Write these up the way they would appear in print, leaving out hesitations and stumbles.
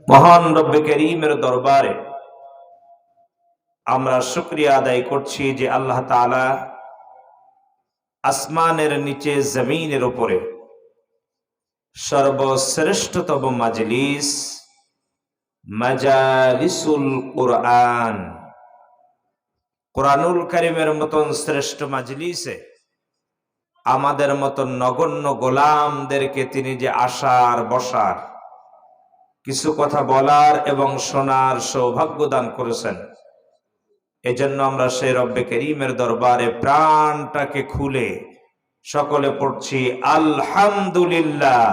মহান রব্বে করিমের দরবারে আমরা শুকরিয়া আদায় করছি যে আল্লাহ তাআলা আসমানের নিচে জমিনের উপরে সর্বশ্রেষ্ঠতম মাজলিস মাজালিসুল কুরআন, কুরআনুল কারীমের মতন শ্রেষ্ঠ মাজলিসে আমাদের মতন নগণ্য গোলামদেরকে তিনি যে আসার বসার, কিছু কথা বলার এবং শোনার সৌভাগ্য দান করেছেন। এজন্য আমরা সেই রব্বে করিমের দরবারে প্রাণটাকে খুলে সকলে পড়ছি আলহামদুলিল্লাহ।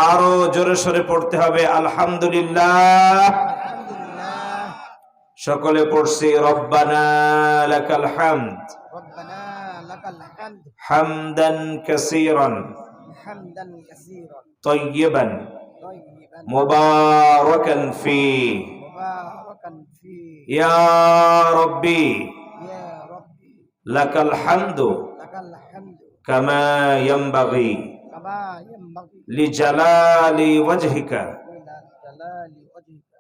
আরো জোরে সোরে পড়তে হবে আলহামদুলিল্লাহ। সকলে পড়ছি রব্বানা লাকাল হামদ হামদান কাসীরান তাইয়িবান মুবারাকান ফি ইয়া রব্বি লাকাল হামদু কামা ইয়ানবাগি লিজালালি ওয়াজহিকা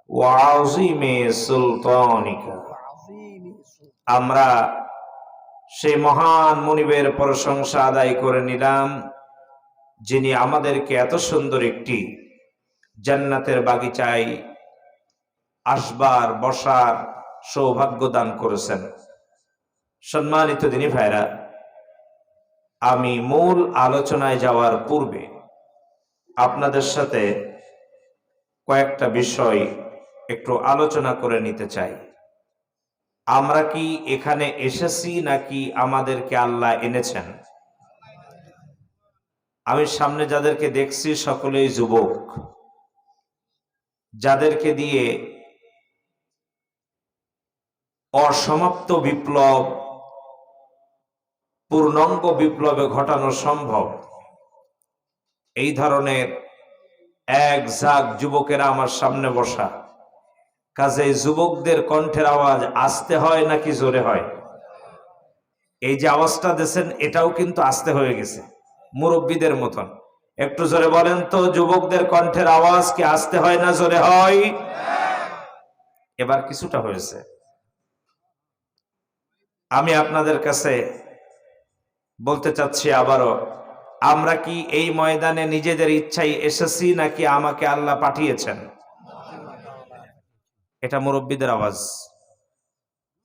ওয়া আযীমি সুলতানিকা। আমরা সেই মহান মুনিবের প্রশংসা আদায় করে নিলাম, যিনি আমাদেরকে এত সুন্দর একটি জান্নাতের বাগিচায় আসবার বসার সৌভাগ্য দান করেছেন। সম্মানিত দিনী ভাইরা, আমি মূল আলোচনায় যাওয়ার পূর্বে আপনাদের সাথে কয়েকটা বিষয় একটু আলোচনা করে নিতে চাই। আমরা কি এখানে এসেছি নাকি আমাদেরকে আল্লাহ এনেছেন? আমি সামনে যাদেরকে দেখছি সকলেই যুবক, যাদেরকে দিয়ে অসমাপ্ত বিপ্লব পূর্ণাঙ্গ বিপ্লবে ঘটানো সম্ভব। এই ধরনের এক ঝাঁক যুবকেরা আমার সামনে বসা, কাজেই যুবকদের কণ্ঠের আওয়াজ আস্তে হয় নাকি জোরে হয়? এই যে আওয়াজটা দিয়েছেন এটাও কিন্তু আস্তে হয়ে গেছে, মুরব্বীদের মতন। একটু জোরে বলেন তো, যুবকদের কণ্ঠের আওয়াজ কি আস্তে হয় না জোরে হয়? এবার কিছুটা হয়েছে। আমি আপনাদের কাছে বলতে চাচ্ছি আবারও, আমরা কি এই ময়দানে নিজেদের ইচ্ছায় এসেছি নাকি আমাকে আল্লাহ পাঠিয়েছেন? এটা মুরব্বীদের আওয়াজ।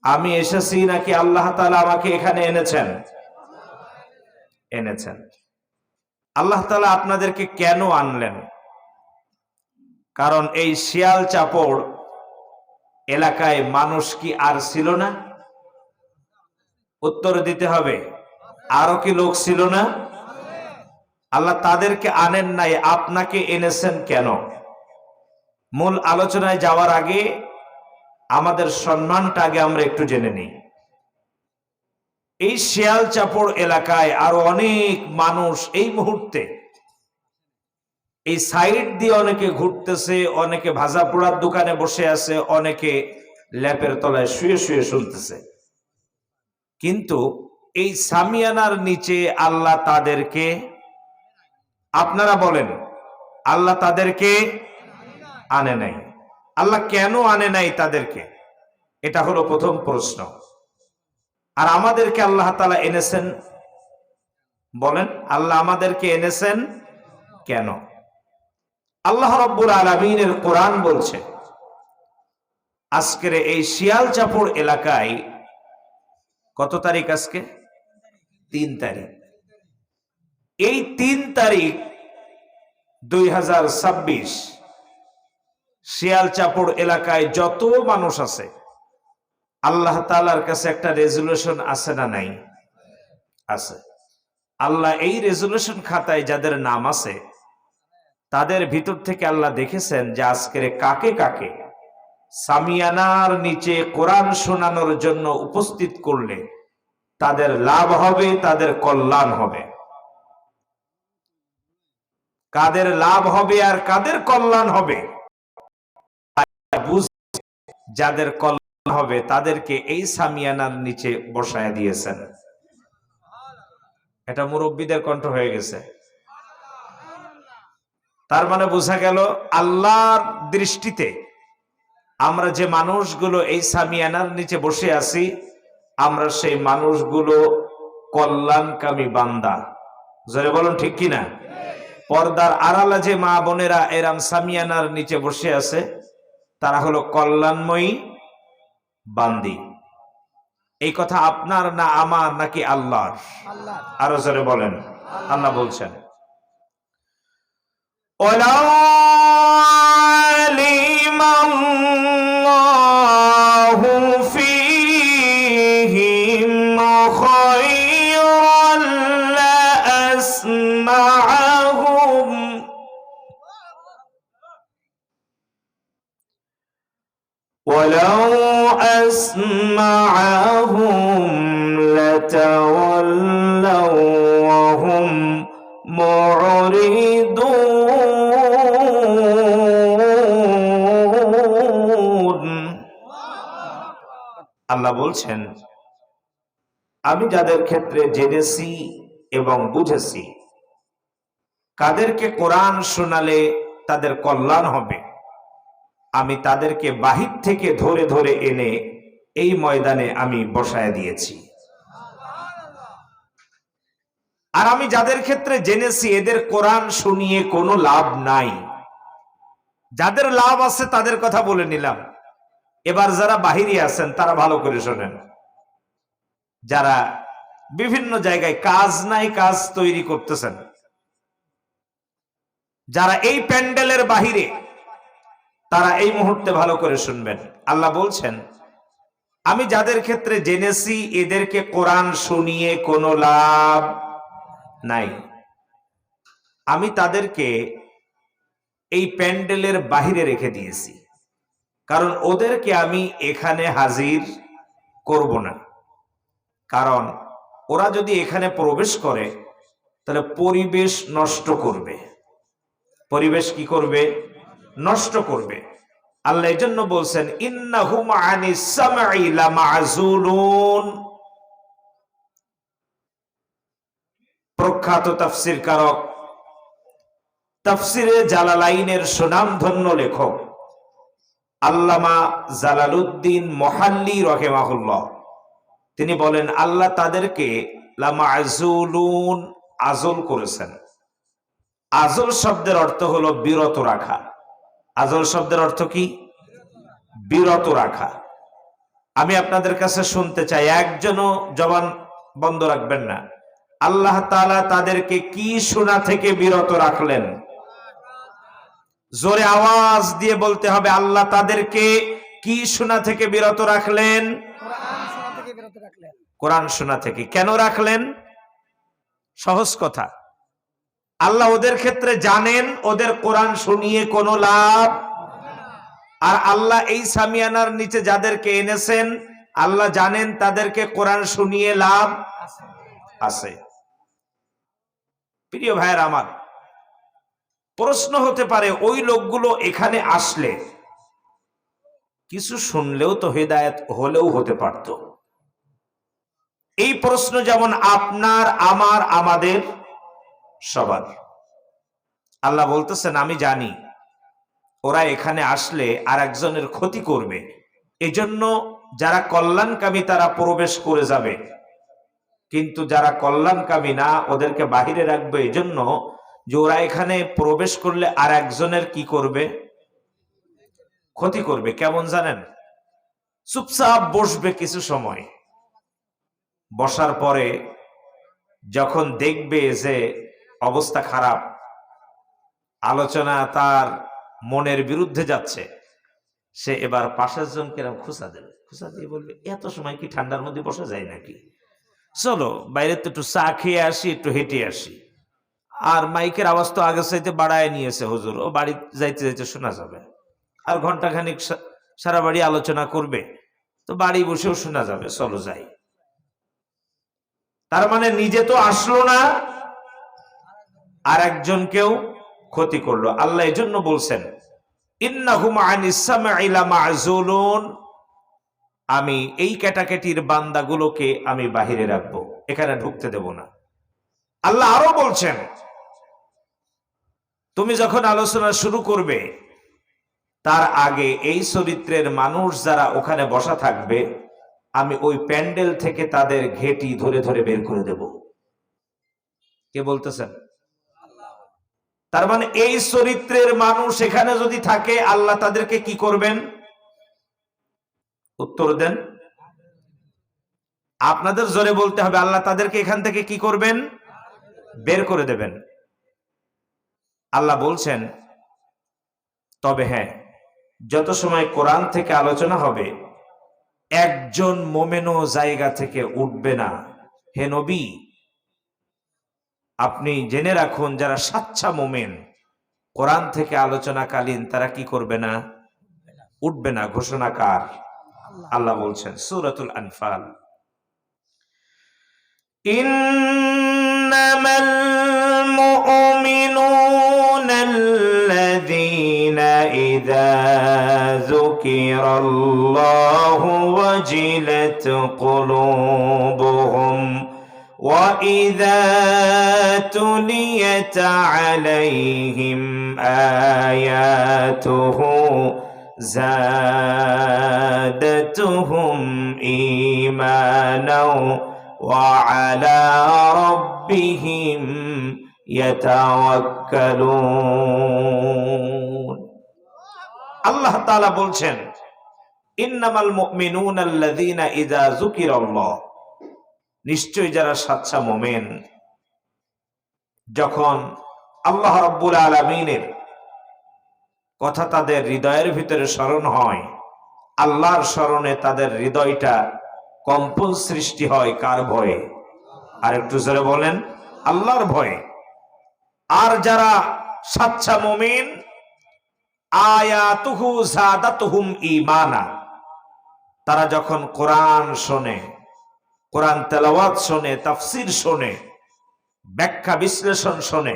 আমি এসেছি নাকি আল্লাহ তাআলা আমাকে এখানে এনেছেন? এনেছেন। আল্লাহ তাআলা আপনাদেরকে কেন আনলেন? কারণ এই শিয়াল চাপড় এলাকায় মানুষ কি আর ছিল না? উত্তর দিতে হবে, আরো কি লোক ছিল না? আল্লাহ তাদেরকে আনেন নাই, আপনাকে এনেছেন কেন? মূল আলোচনায় যাওয়ার আগে আমাদের সম্মানটা আগে আমরা একটু জেনে নিই। এই শিয়াল চাপড় এলাকায় আরো অনেক মানুষ এই মুহূর্তে এই সাইড দিয়ে অনেকে ঘুরতেছে, অনেকে ভাজা পোড়ার দোকানে বসে আছে, অনেকে ল্যাপের তলায় শুয়ে শুয়ে শুনতেছে। কিন্তু এই সামিয়ানার নিচে আল্লাহ তাদেরকে, আপনারা বলেন, আল্লাহ তাদেরকে আনে নাই। আল্লাহ কেন আনে নাই তাদেরকে? এটা হলো প্রথম প্রশ্ন। আর আমাদেরকে আল্লাহ তাআলা এনেছেন, বলেন আল্লাহ আমাদেরকে এনেছেন কেন? আল্লাহ রাব্বুল আলামিনের কোরআন বলছে, আজকের এই শিয়াল চাপড় এলাকায় কত তারিখ আজকে? 3 তারিখ। এই 3 তারিখ 2026 শিয়াল চাপড় এলাকায় যত মানুষ আছে, আল্লাহ তাআলার কাছে একটা রেজুলেশন আছে না নাই? আছে। আল্লাহ এই রেজুলেশন খাতায় যাদের নাম আছে তাদের ভিতর থেকে আল্লাহ দেখেছেন যে আজকের কাকে কাকে সামিয়ানার নিচে কোরআন শোনানোর জন্য উপস্থিত করলে তাদের লাভ হবে, তাদের কল্যাণ হবে। কাদের লাভ হবে আর কাদের কল্যাণ হবে, যাদের কল্যাণ হবে তাদেরকে এই সামিয়ানার নিচে বসায় দিয়েছেন। এটা মুরব্বীদের কণ্ঠ হয়ে গেছে। তার মানে বোঝা গেল আল্লাহর দৃষ্টিতে আমরা যে মানুষগুলো এই সামিয়ানার নিচে বসে আছি, আমরা সেই মানুষগুলো কল্যাণকামী বান্দা। জোরে বলুন ঠিক কিনা? পর্দার আড়ালে যে মা বোনেরা এরাম সামিয়ানার নিচে বসে আছে, তারা হলো কল্যাণময়ী বান্দি। এই কথা আপনার না আমার নাকি আল্লাহর? আরো জোরে বলেন। আল্লাহ বলছেন, ওয়ালাউ আলিমাল্লাহু ফীহিম খায়রান লাআসমা'হুম ওয়ালাউ আসমা'হুম লাতাওয়াল্লাউ ওয়া হুম মুরিদুন। আল্লাহ বলছেন, আমি যাদের ক্ষেত্রে জেনেছি এবং বুঝেছি, কাদেরকে কোরআন শোনালে তাদের কল্যাণ হবে, আমি তাদেরকে বাহির থেকে ধরে ধরে এনে এই ময়দানে আমি বসায় দিয়েছি। আর আমি যাদের ক্ষেত্রে জেনেছি এদের কোরআন শুনিয়ে কোনো লাভ নাই, যাদের লাভ আছে তাদের কথা বলে নিলাম। এবার যারা বাহিরে আছেন তারা ভালো করে শোনেন। যারা বিভিন্ন জায়গায় কাজ নাই কাজ তৈরি করতেছেন, যারা এই প্যান্ডেলের বাহিরে, তারা এই মুহূর্তে ভালো করে শুনবেন। আল্লাহ বলছেন, আমি যাদের ক্ষেত্রে জেনেছি এদেরকে কোরআন শুনিয়ে কোনো লাভ নাই, আমি তাদেরকে এই প্যান্ডেলের বাহিরে রেখে দিয়েছি, কারণ ওদেরকে আমি এখানে হাজির করব না। কারণ ওরা যদি এখানে প্রবেশ করে তাহলে পরিবেশ নষ্ট করবে। পরিবেশ কি করবে? নষ্ট করবে। আল্লাহ এই জন্য বলছেন, ইন্নাহুম আনিস সামঈ লামাযুলুন। প্রখ্যাত তাফসীর কারক, তাফসিরে জালালাইনের সুনামধন্য লেখক আল্লামা জালালউদ্দিন মুহাল্লি রাহিমাহুল্লাহ, তিনি বলেন, আল্লাহ তাদেরকে লামাযুলুন আজল করেছেন। আজল শব্দের অর্থ হলো বিরত রাখা। আজল শব্দের অর্থ কি? বিরত রাখা। আমি আপনাদের কাছে শুনতে চাই, একজনও জবান বন্ধ রাখবেন না। আল্লাহ তাআলা তাদেরকে কি শোনা থেকে বিরত রাখলেন? জোরে আওয়াজ দিয়ে বলতে হবে, আল্লাহ তাদেরকে কি শোনা থেকে বিরত রাখলেন? কোরআন শোনা থেকে। কেন রাখলেন? সহজ কথা, আল্লাহ ওদের ক্ষেত্রে জানেন ওদের কোরআন শুনিয়ে কোনো লাভ, আর আল্লাহ এই সামিয়ানার নিচে যাদেরকে এনেছেন আল্লাহ জানেন তাদেরকে কোরআন শুনিয়ে লাভ আছে। প্রিয় ভাইয়ের আমার, প্রশ্ন হতে পারে, ওই লোকগুলো এখানে আসলে কিছু শুনলেও তো হেদায়েত হলেও হতে পারত। এই প্রশ্ন যেমন আপনার, আমার, আমাদের সবার। আল্লাহ বলতেছেন, আমি জানি ওরা এখানে আসলে আর একজনের ক্ষতি করবে, এজন্য যারা কল্যাণকামী তারা প্রবেশ করে যাবে, কিন্তু যারা কল্যাণকামী না ওদেরকে বাহিরে রাখবে, এজন্য যে ওরা এখানে প্রবেশ করলে আর একজনের কি করবে? ক্ষতি করবে। কেমন জানেন? চুপচাপ বসবে কিছু সময়, বসার পরে যখন দেখবে যে অবস্থা খারাপ, আলোচনা তার মনের বিরুদ্ধে যাচ্ছে, সে এবার পাশের জনকে খুঁচা দেবে। খুঁচা দিয়ে বলবে, এত সময় কি ঠান্ডার মধ্যে বসা যায় নাকি? চলো বাইরে তো একটু চা খেয়ে আসি, একটু হেঁটে আসি। আর মাইকের আওয়াজ তো আগে চাইতে বাড়ায় নিয়েছে হুজুর, ও বাড়ি যাইতে যাইতে শোনা যাবে। আর ঘন্টাখানিক সারা বাড়ি আলোচনা করবে, তো বাড়ি বসেও শোনা যাবে, চলো যাই। তার মানে নিজে তো আসলো না, আর একজনকেও ক্ষতি করলো। আল্লাহ এজন্য বলছেন, ইন্নাহুম আনিস সামঈ লামাযুলুন, আমি এই ক্যাটাগরির বান্দাগুলোকে আমি বাহিরে রাখবো, এখানে ঢুকতে দেব না। আল্লাহ আরো বলছেন, তুমি যখন আলোচনা শুরু করবে তার আগে এই চরিত্রের মানুষ যারা ওখানে বসা থাকবে আমি ওই প্যান্ডেল থেকে তাদের ঘেঁটি ধরে ধরে বের করে দেব। কে বলতেছেন? তার মানে এই চরিত্রের মানুষ এখানে যদি থাকে আল্লাহ তাদেরকে কি করবেন? উত্তর দেন। আপনাদের জোরে বলতে হবে, আল্লাহ তাদেরকে এখান থেকে কি করবেন? বের করে দেবেন। আল্লাহ বলছেন, তবে হ্যাঁ, যত সময় কোরআন থেকে আলোচনা হবে একজন মোমেনও জায়গা থেকে উঠবে না। হে নবী, আপনি জেনে রাখুন যারা সাচ্চা মোমেন কোরআন থেকে আলোচনাকালীন তারা কি করবে না? উঠবে না। ঘোষণা কার? আল্লাহ বলছেন সূরাতুল আনফাল, ইন্নামাল মুমিনুনা আল্লাযীনা ইযা যুকিরাল্লাহু ওয়াজিলাত কুলুবুহুম وَإِذَا تُلِيَتْ عَلَيْهِمْ آيَاتُهُ زَادَتْهُمْ إِيمَانًا وَعَلَى رَبِّهِمْ يَتَوَكَّلُونَ। আল্লাহ তাআলা বলছেন, ইন্নামাল মুমিনুনা আল্লাযীনা ইযা যুকিরাল্লাহ, নিশ্চয় যারা সাচ্চা মোমেন যখন আল্লাহ রাব্বুল আলামিনের কথা তাদের হৃদয়ের ভিতরে স্মরণ হয়, আল্লাহর স্মরণে তাদের হৃদয়টা কম্পন সৃষ্টি হয়। কার ভয়ে? আর একটু জোরে বলেন, আল্লাহর ভয়ে। আর যারা সাচ্চা মোমেন আয়াতুহু যাদাতুহুম ঈমানা, তারা যখন কোরআন শোনে, কোরআন তেলাওয়াত শোনে, তাফসীর শোনে, ব্যাখ্যা বিশ্লেষণ শোনে,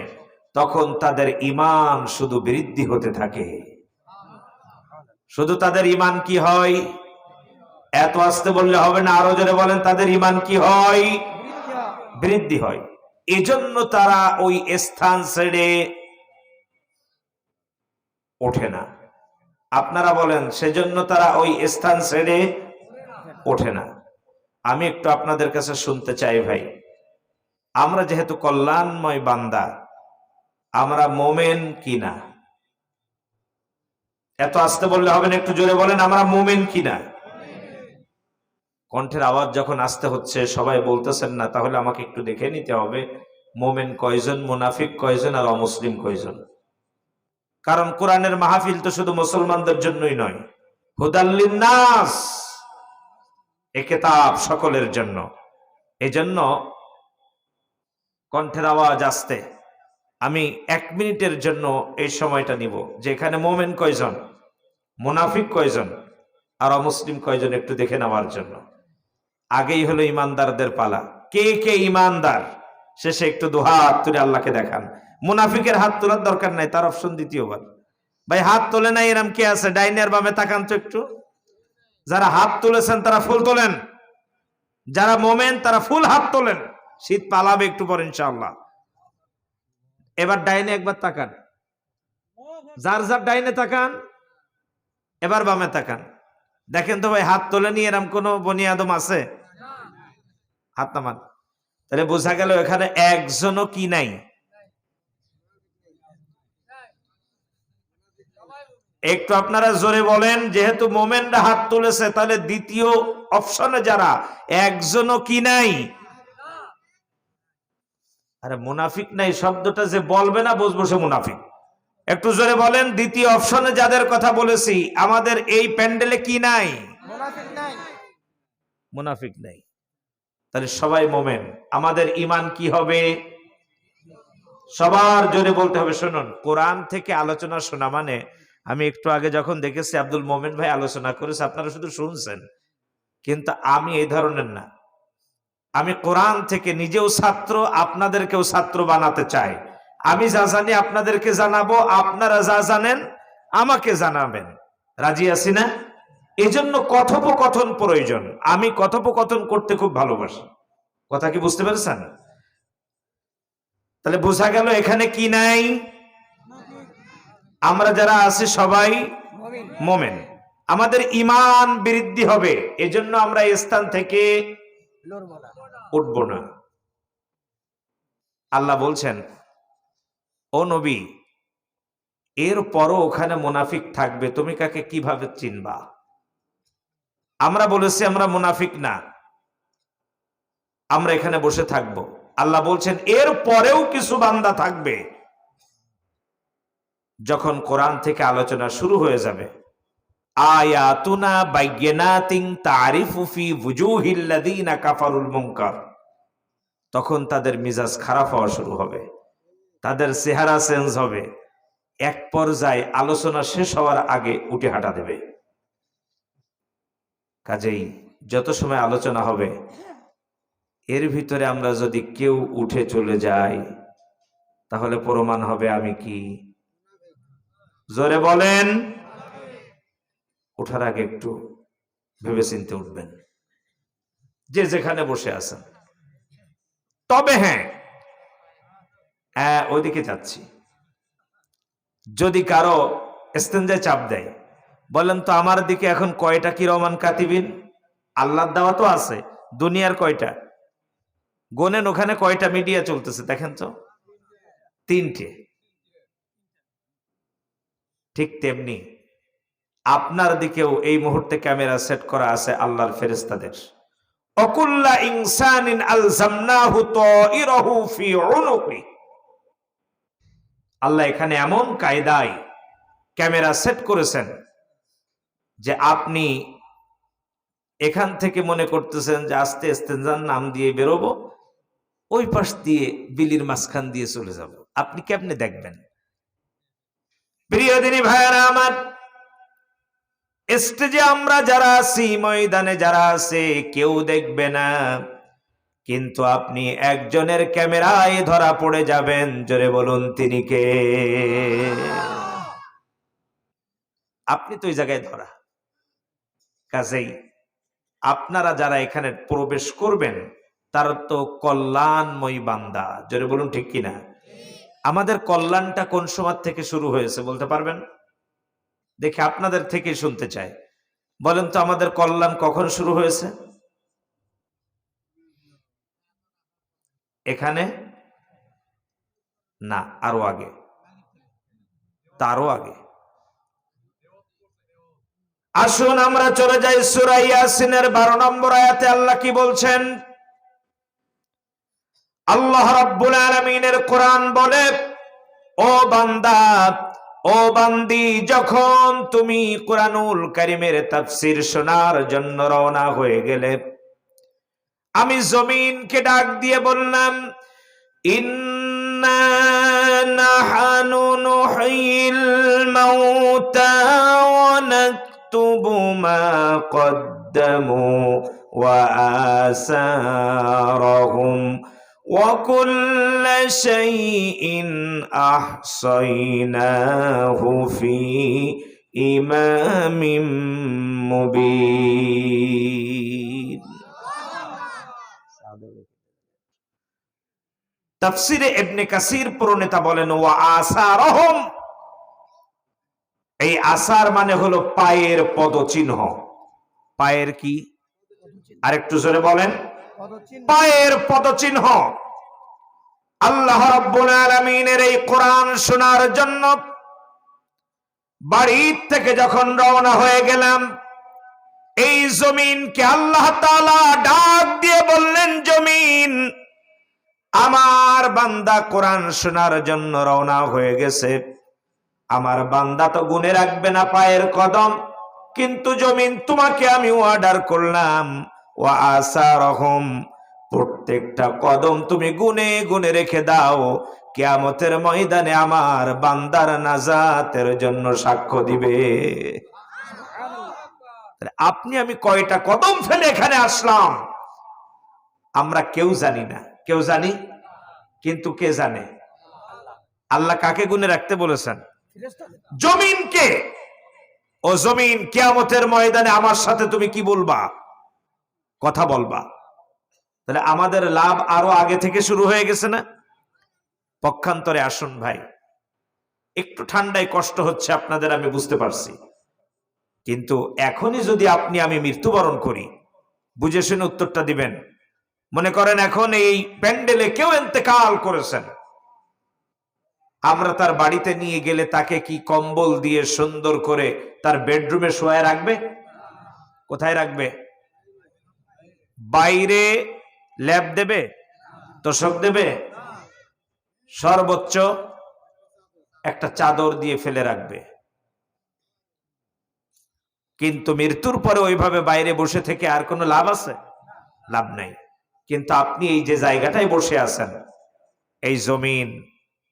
তখন তাদের ঈমান শুধু বৃদ্ধি হতে থাকে। শুধু তাদের ঈমান কি হয়? এত আস্তে বললে হবে না, আরো জোরে বলেন, তাদের ঈমান কি হয়? বৃদ্ধি হয়। এজন্য তারা ওই স্থান ছেড়ে ওঠে না। আপনারা বলেন, সেজন্য তারা ওই স্থান ছেড়ে ওঠে না। আমি একটু আপনাদের কাছে শুনতে চাই ভাই, আমরা যেহেতু কল্যাণময় বান্দা, আমরা মোমেন কিনা? এত আস্তে বললে হবে না, একটু জোরে বলেন, আমরা মোমেন কিনা? কণ্ঠের আওয়াজ যখন আসতে হচ্ছে, সবাই বলতেছেন না, তাহলে আমাকে একটু দেখে নিতে হবে মোমেন কয়জন, মুনাফিক কয়জন, আর অমুসলিম কয়জন। কারণ কোরআনের মাহফিল তো শুধু মুসলমানদের জন্যই নয়, হুদাল লিন্নাস, এ কিতাব সকলের জন্য। এজন্য কণ্ঠের আওয়াজ আসতে আমি 1 মিনিটের জন্য এই সময়টা নিব, যে এখানে মোমেন কয়জন, মুনাফিক কয়জন, আর অমুসলিম কয়জন, একটু দেখে নেওয়ার জন্য। আগেই হলো ইমানদারদের পালা। কে কে ইমানদার? শেষে একটু দুহাত তুলে আল্লাহকে দেখান। মুনাফিকের হাত তোলার দরকার নাই, তার অপশন দ্বিতীয়বার। ভাই হাত তোলে নাই এরম কে আছে? ডাইনের বামে তাকান তো একটু। যারা হাত তুলেছেন তারা ফুল তোলেন, যারা মোমেন তারা ফুল হাত তোলেন। শীত পালাবে একটু পর ইনশাআল্লাহ। এবার ডাইনে একবার তাকান, যার যার ডাইনে তাকান, এবার বামে তাকান। দেখেন তো ভাই হাত তোলেনি এরম কোন বনি আদম আছে? হাত নামান। তাহলে বোঝা গেল এখানে একজনও কি নাই। একটু আপনারা জোরে বলেন, যেহেতু মোমেনরা হাত তুলেছে, তাহলে দ্বিতীয় অপশনে যারা, একজনও কি নাই? আরে মুনাফিক নাই শব্দটা যে বলবে না, বুঝবো সে মুনাফিক। একটু জোরে বলেন, দ্বিতীয় অপশনে যাদের কথা বলেছি, আমাদের এই প্যান্ডেলে কি নাই? মুনাফিক নাই। তাহলে সবাই মোমেন। আমাদের ঈমান কি হবে? সবার জোরে বলতে হবে। শুনুন, কোরআন থেকে আলোচনা শোনা মানে, আমি একটু আগে যখন দেখেছি আব্দুল মোমেন ভাই আলোচনা করেছে, আপনারা শুধু শুনছেন, কিন্তু আমি এই ধরনের না। আমি কোরআন থেকে নিজেও ছাত্র, আপনাদেরকেও ছাত্র বানাতে চাই। আমি যা জানি আপনাদেরকে জানাবো, আপনারা যা জানেন আমাকে জানাবেন। রাজি আছি না? এজন্য কথোপকথন প্রয়োজন। আমি কথোপকথন করতে খুব ভালোবাসি। কথা কি বুঝতে পেরেছেন? তাহলে বোঝা গেল এখানে কি নাই? আমরা যারা আছি সবাই মোমেন। আমাদের ঈমান বৃদ্ধি হবে, এজন্য আমরা এই স্থান থেকে উঠব না। আল্লাহ বলছেন, ও নবী, এর পরও ওখানে মুনাফিক থাকবে, তুমি কাকে কিভাবে চিনবা? আমরা বলেছি আমরা মুনাফিক না, আমরা এখানে বসে থাকব। আল্লাহ বলছেন এর পরেও কিছু বান্দা থাকবে। যখন কোরআন থেকে আলোচনা শুরু হয়ে যাবে, আয়াতুনা বাইয়িনাতিন তারিফু ফি ওয়ুজুহিল লাযিনা কাফারুল মুনকার, তখন তাদের মিজাজ খারাপ হওয়া শুরু হবে, তাদের চেহারা চেঞ্জ হবে, এক পর্যায়ে আলোচনা শেষ হওয়ার আগে উঠে হাঁটা দেবে। কাজেই যত সময় আলোচনা হবে, এর ভিতরে আমরা যদি কেউ উঠে চলে যাই, তাহলে প্রমাণ হবে আমি কি? জোরে বলেন। ওঠার আগে একটু ভেবেচিন্তে উঠবেন, যে যেখানে বসে আছেন। তবে হ্যাঁ, ওইদিকে যাচ্ছি, যদি কারো ইস্তেঞ্জায় চাপ দেয়, বলেন তো আমার দিকে এখন কয়টা কিরামান কাতিবিন? আল্লাহর দেওয়া তো আছে, দুনিয়ার কয়টা? গোনেন ওখানে কয়টা মিডিয়া চলতেছে দেখেন তো? 3টে। ঠিক তেমনি আপনার দিকেও এই মুহূর্তে ক্যামেরা সেট করা আছে আল্লাহর ফেরেশতাদের। অকুল্লা ইনসানিন আলজামনাহু তাইরাহু ফি উনুকি, আল্লাহ এখানে এমন কায়দায় ক্যামেরা সেট করেছেন যে আপনি এখান থেকে মনে করতেছেন যে আস্তে ইস্তেনজার নাম দিয়ে বেরোবো, ওই পাশ দিয়ে বিলির মাঝখান দিয়ে চলে যাব, আপনি কেমনে দেখবেন? প্রিয় দিনী ভাইয়ারা আমার, স্টেজে আমরা যারা আছি, ময়দানে যারা আছে, কেউ দেখবে না, কিন্তু আপনি একজনের ক্যামেরায় ধরা পড়ে যাবেন। জোরে বলুন তিনি কে? আপনি তো ওই জায়গায় ধরা। কাজেই আপনারা যারা এখানে প্রবেশ করবেন, তার তো কল্যাণময়ী বান্দা। জোরে বলুন ঠিক কিনা? আমাদের কল্যাণটা কোন সময় থেকে শুরু হয়েছে বলতে পারবেন? দেখে আপনাদের থেকে শুনতে চাই, বলেন তো আমাদের কল্যাণ কখন শুরু হয়েছে? এখানে না, আরো আগে, তারও আগে। আসুন আমরা চলে যাই সূরা ইয়াসিনের 12 নম্বর আয়াতে। আল্লাহ কি বলছেন? আল্লাহ রাব্বুল আলামিনের কোরআন বলে, ও বান্দা, ও বান্দি, যখন তুমি কোরআনুল কারীমের তাফসীর শোনার জন্য রওনা হয়ে গেলে, আমি জমিনকে ডাক দিয়ে বললাম, ইন্না নাহানু নুহয়িল মাউতা ওয়া নাকতুবু মা কদ্দামু ওয়া আসারহুম ওয়া কুল্লা শাইইন আহসাইনাহু ফি ইমামিম মুবিন। তাফসিরে ইবনে কাসির প্রণেতা বলেন, ওয়া আসারহুম, এই আসার মানে হলো পায়ের পদচিহ্ন। পায়ের কি? আরেকটু জোরে বলেন। পায়ের পদচিহ্ন। আল্লাহ রাব্বুল আলামিনের এই কোরআন শোনার জন্য বাড়ি থেকে যখন রওনা হয়ে গেলাম, এই জমিনকে আল্লাহ তাআলা ডাক দিয়ে বললেন, জমিন, আমার বান্দা কোরআন শোনার জন্য রওনা হয়ে গেছে। আমার বান্দা তো গুনে রাখবে না পায়ের কদম, কিন্তু জমিন, তোমাকে আমি অর্ডার করলাম, ওয়া আসারহুম, প্রত্যেকটা কদম তুমি গুনে গুনে রেখে দাও, কিয়ামতের ময়দানে আমার বান্দার নাজাতের জন্য সাক্ষ্য দিবে। আপনি আমি কয়টা কদম ফেলে এখানে আসলাম আমরা কেউ জানি না। কেউ জানি, কিন্তু কে জানে? আল্লাহ কাকে গুনে রাখতে বলেছেন? জমিনকে। ও জমিন, কিয়ামতের ময়দানে আমার সাথে তুমি কি বলবা? কথা বলবা। তাহলে আমাদের লাভ আরো আগে থেকে শুরু হয়ে গেছে না? পক্ষান্তরে আসুন ভাই, একটু ঠান্ডায় কষ্ট হচ্ছে আপনাদের, আমি বুঝতে পারছি, কিন্তু এখনই যদি আপনি আমি মৃত্যুবরণ করি, বুঝে শুনে উত্তরটা দিবেন। মনে করেন এখন এই প্যান্ডেলে কেউ ইন্তেকাল করেছেন, আমরা তার বাড়িতে নিয়ে গেলে তাকে কি কম্বল দিয়ে সুন্দর করে তার বেডরুমে শোয়ায় রাখবে? কোথায় রাখবে? বাইরে ল্যাব দেবে, তোষক দেবে? সর্বোচ্চ একটা চাদর দিয়ে ফেলে রাখবে। কিন্তু মৃত্যুর পরে ওইভাবে বাইরে বসে থেকে আর কোনো লাভ আছে? লাভ নাই। কিন্তু আপনি এই যে জায়গাটায় বসে আছেন, এই জমিন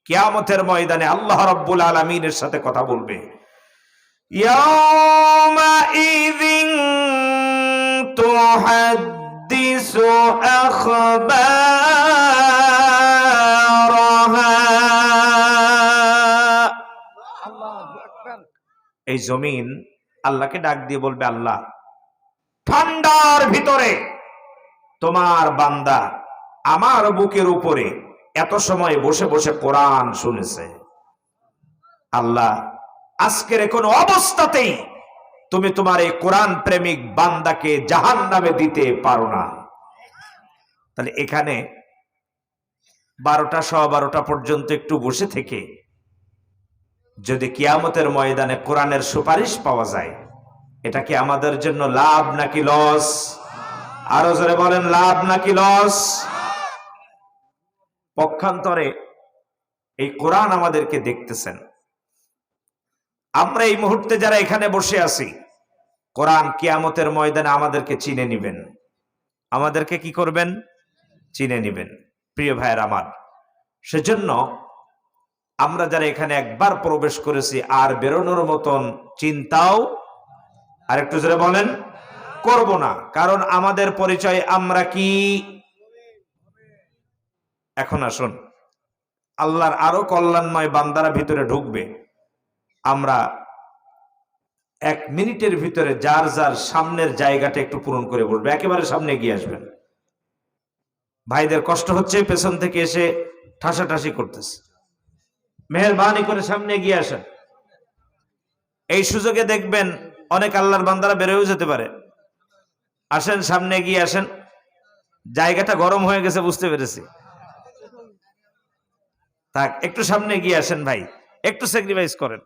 কিয়ামতের ময়দানে আল্লাহ রাব্বুল আলামিনের সাথে কথা বলবে। ইয়াউমাইযিন তুহাদ্দিসু আখবারাহা। এই জমিন আল্লাহকে ডাক দিয়ে বলবে, আল্লাহ, ঠান্ডার ভিতরে তোমার বান্দা আমার বুকের উপরে এত সময় বসে বসে কোরআন শুনেছে। আল্লাহ, আজকের কোনো অবস্থাতেই তুমি তোমার এই কোরআন প্রেমিক বান্দাকে জাহান্নামে দিতে পারো না। তাহলে এখানে 12টা 12:15 পর্যন্ত একটু বসে থেকে যদি কিয়ামতের ময়দানে কোরআনের সুপারিশ পাওয়া যায়, এটা কি আমাদের জন্য লাভ নাকি লস? আরো জোরে বলেন, লাভ নাকি লস? পক্ষান্তরে এই কোরআন আমাদেরকে দেখতেছেন। আমরা এই মুহূর্তে যারা এখানে বসে আছি, কোরআন কিয়ামতের ময়দানে আমাদেরকে চিনে নিবেন। আমাদেরকে কি করবেন? চিনে নিবেন। প্রিয় ভাইয়ের আমার, সেজন্য আমরা যারা এখানে একবার প্রবেশ করেছি আর বেরোনোর মতন চিন্তাও, আর একটু জোরে বলেন, করব না। কারণ আমাদের পরিচয় আমরা কি। এখন আসুন, আল্লাহর আরো কল্যাণময় বান্দারা ভিতরে ঢুকবে। আমরা 1 মিনিটের ভিতরে যার যার সামনের জায়গাটা একটু পূরণ করে বলবে। একেবারে সামনে গিয়ে আসবেন। ভাইদের কষ্ট হচ্ছে, পেছন থেকে এসে ঠাসাঠাসি করতেছে, মেহেরবানি করে সামনে গিয়ে আসেন। এই সুযোগে দেখবেন অনেক আল্লাহর বান্দারা বেরোয় যেতে পারে। আসেন, সামনে গিয়ে আসেন। জায়গাটা গরম হয়ে গেছে, বুঝতে পেরেছি। থাক, একটু সামনে গিয়ে আসেন ভাই, একটু স্যাক্রিফাইস করেন।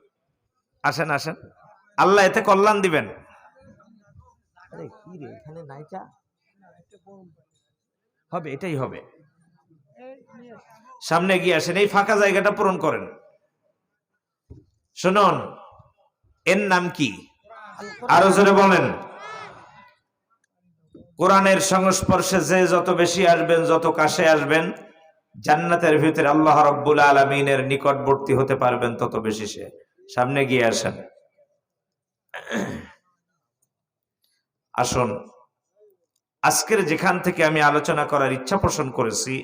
আসেন আসেন, আল্লাহ এতে কল্যাণ দিবেন। আরে কি রে, এখানে নাইকা হবে, এটাই হবে। সামনে গিয়ে আসেন, এই ফাঁকা জায়গাটা পূরণ করেন। শুনুন, এর নাম কি? আরো জোরে বলেন। কোরআনের সংস্পর্শে যে যত বেশি আসবেন, যত কাছে আসবেন, জান্নাতের ভিতরে আল্লাহ রাব্বুল আলামিনের নিকটবর্তী হতে পারবেন তত বেশি। সে সামনে গিয়ে আসেন। আসুন, আজকের যেখান থেকে আমি আলোচনা করার ইচ্ছা পোষণ করেছি,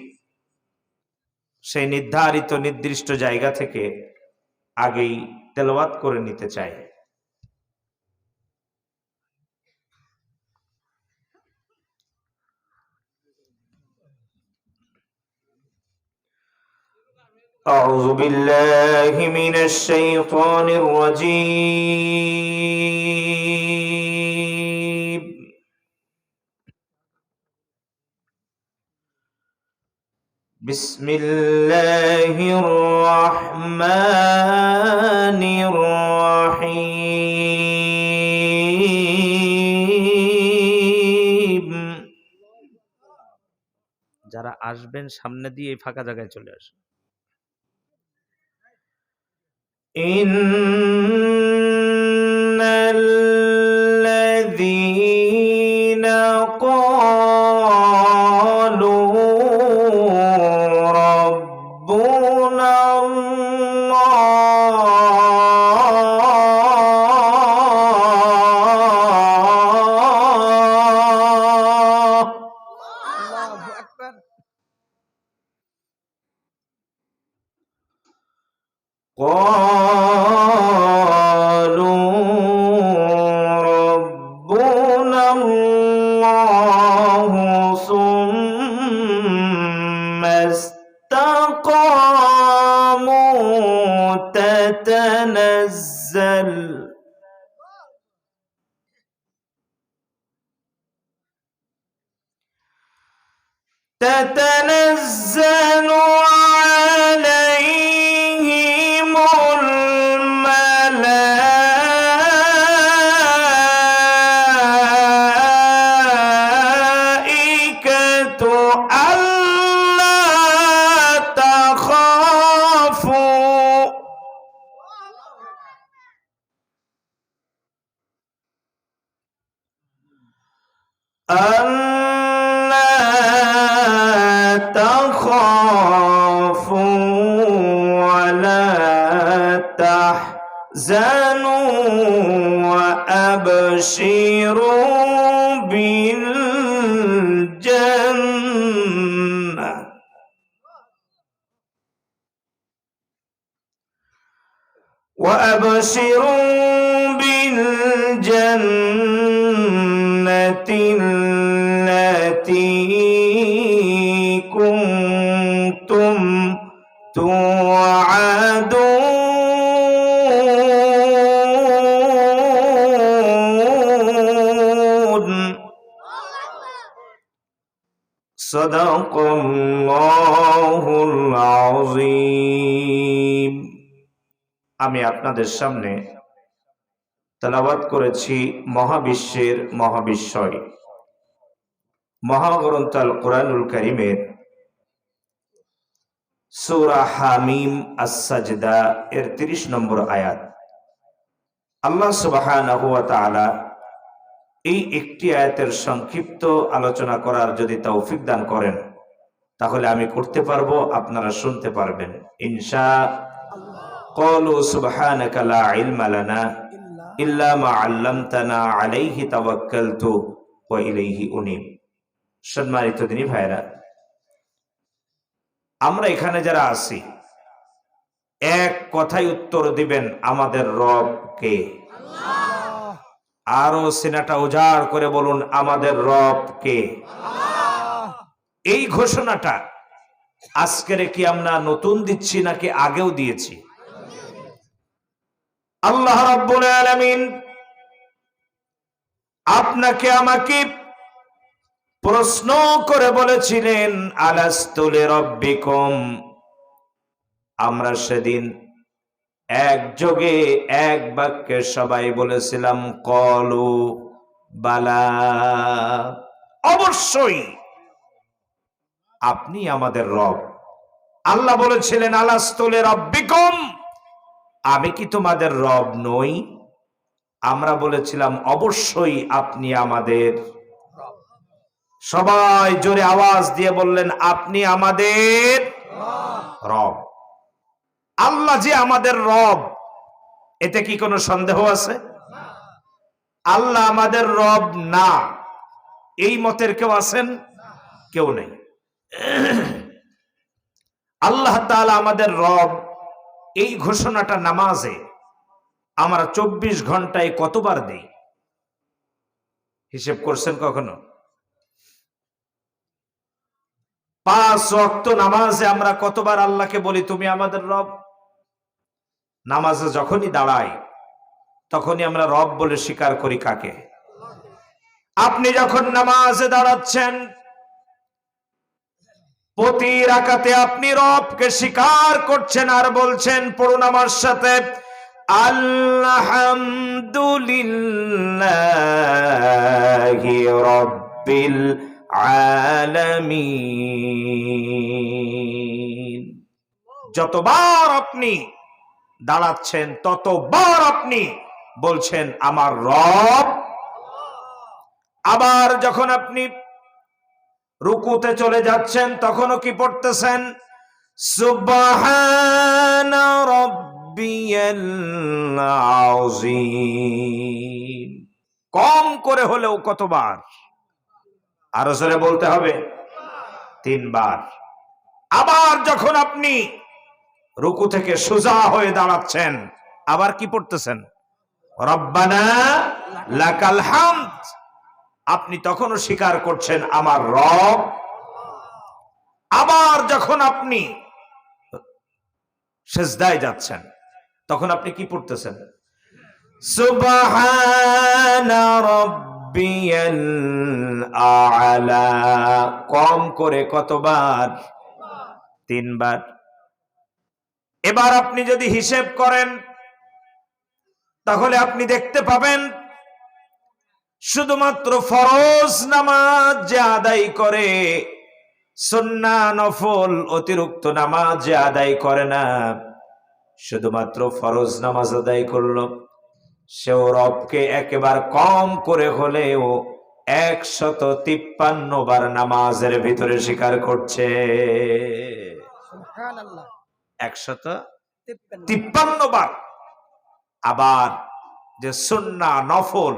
সেই নির্ধারিত নির্দিষ্ট জায়গা থেকে আগেই তেলাওয়াত করে নিতে চাই। أعوذ بالله من الشيطان الرجيم. بسم الله الرحمن الرحيم. যারা আসবেন সামনে দিয়ে এই ফাঁকা জায়গায় চলে আসেন। ইন্নাল্লাযীনা ক্বালু রাব্বুনা تتنزل عليهم الملائكة ألا تخافوا ولا تحزنوا وأبشروا بالجنة التي كنتم توعدون صدق الله العظيم। আমি আপনাদের সামনে তেলাওয়াত করেছি মহাবিশ্বের মহাবিশ্বয় মহাগ্রন্থ আল কোরআনুল কারীমের সূরা হামিম আস-সাজদা এর 30 নম্বর আয়াত। আল্লাহ সুবহানাহু ওয়া তাআলা এই একটি আয়াতের সংক্ষিপ্ত আলোচনা করার যদি তৌফিক দান করেন তাহলে আমি করতে পারবো, আপনারা শুনতে পারবেন ইনশাআল্লাহ। قالوا سبحانك لا علم لنا إلا ما علمتنا عليه توكلت وإليه أنيب। সম্মানিত দিনী ভাইরা, আমরা এখানে যারা আছি এক কথাই উত্তর দিবেন, আমাদের রব কে? আল্লাহ। আরো সিনাটা উজাড় করে বলুন, আমাদের রব কে? আল্লাহ। এই ঘোষণাটা আজকের কি আমরা নতুন দিচ্ছি নাকি আগেও দিয়েছি? আল্লাহ রাব্বুল আলামিন আপনাকে আমাকে প্রশ্ন করে বলেছিলেন, আলাস্তু লিরাব্বিকুম। আমরা সেদিন একযোগে এক বাক্যে সবাই বলেছিলাম কলু বালা, অবশ্যই আপনি আমাদের রব। আল্লাহ বলেছিলেন আলাস্তু লিরাব্বিকুম, আমি কি তোমাদের রব নই? আমরা বলেছিলাম অবশ্যই আপনি আমাদের রব। সবাই জোরে আওয়াজ দিয়ে বললেন, আপনি আমাদের রব। আল্লাহ যে আমাদের রব, এতে কি কোনো সন্দেহ আছে? আল্লাহ আমাদের রব না, এই মতের কেউ আছেন? কেউ নেই। আল্লাহ তাআলা আমাদের রব, এই ঘোষণাটা নামাজে আমরা 24 ঘন্টায় কতবার দেই? হিসেব করছেন কখনো? 5 ওয়াক্ত নামাজে আমরা কতবার আল্লাহকে বলি তুমি আমাদের রব? নামাজে যখনই দাঁড়াই তখনই আমরা রব বলে স্বীকার করি কাকে? আপনি যখন নামাজে দাঁড়াচ্ছেন প্রতি রাকাতে আপনি রবকে স্বীকার করছেন আর বলছেন, পড়ুন আমার সাথে, আলহামদুলিল্লাহি রাব্বিল আলামিন। যতবার আপনি দাঁড়াচ্ছেন ততবার আপনি বলছেন আমার রব। আবার যখন আপনি রুকুতে চলে যাচ্ছেন তখনও কি পড়তেছেন? সুবহানা রাব্বিয়াল আযীম। কম করে হলেও কতবার? আরো জোরে বলতে হবে, 3 বার। আবার যখন আপনি রুকু থেকে সোজা হয়ে দাঁড়াচ্ছেন আবার কি পড়তেছেন? রব্বানা লাকাল হামদ। আপনি তখনও স্বীকার করছেন আমার রব। আবার যখন আপনি সিজদায় যাচ্ছেন তখন আপনি কি পড়তেছেন? সুবহানা রাব্বিয়াল আ'লা। কম করে কতবার? 3 বার। এবার আপনি যদি হিসেব করেন তাহলে আপনি দেখতে পাবেন শুধুমাত্র ফরজ নামাজ যে আদায় করে, সুন্নাহ নফল অতিরিক্ত নামাজ যে আদায় করে না, শুধুমাত্র ফরজ নামাজ আদায় করলো, সেও রবকে একেবারে কম করে হলেও 153 বার নামাজের ভিতরে স্বীকার করছে। সুবহানাল্লাহ। 153 বার। আবার যে সুন্নাহ নফল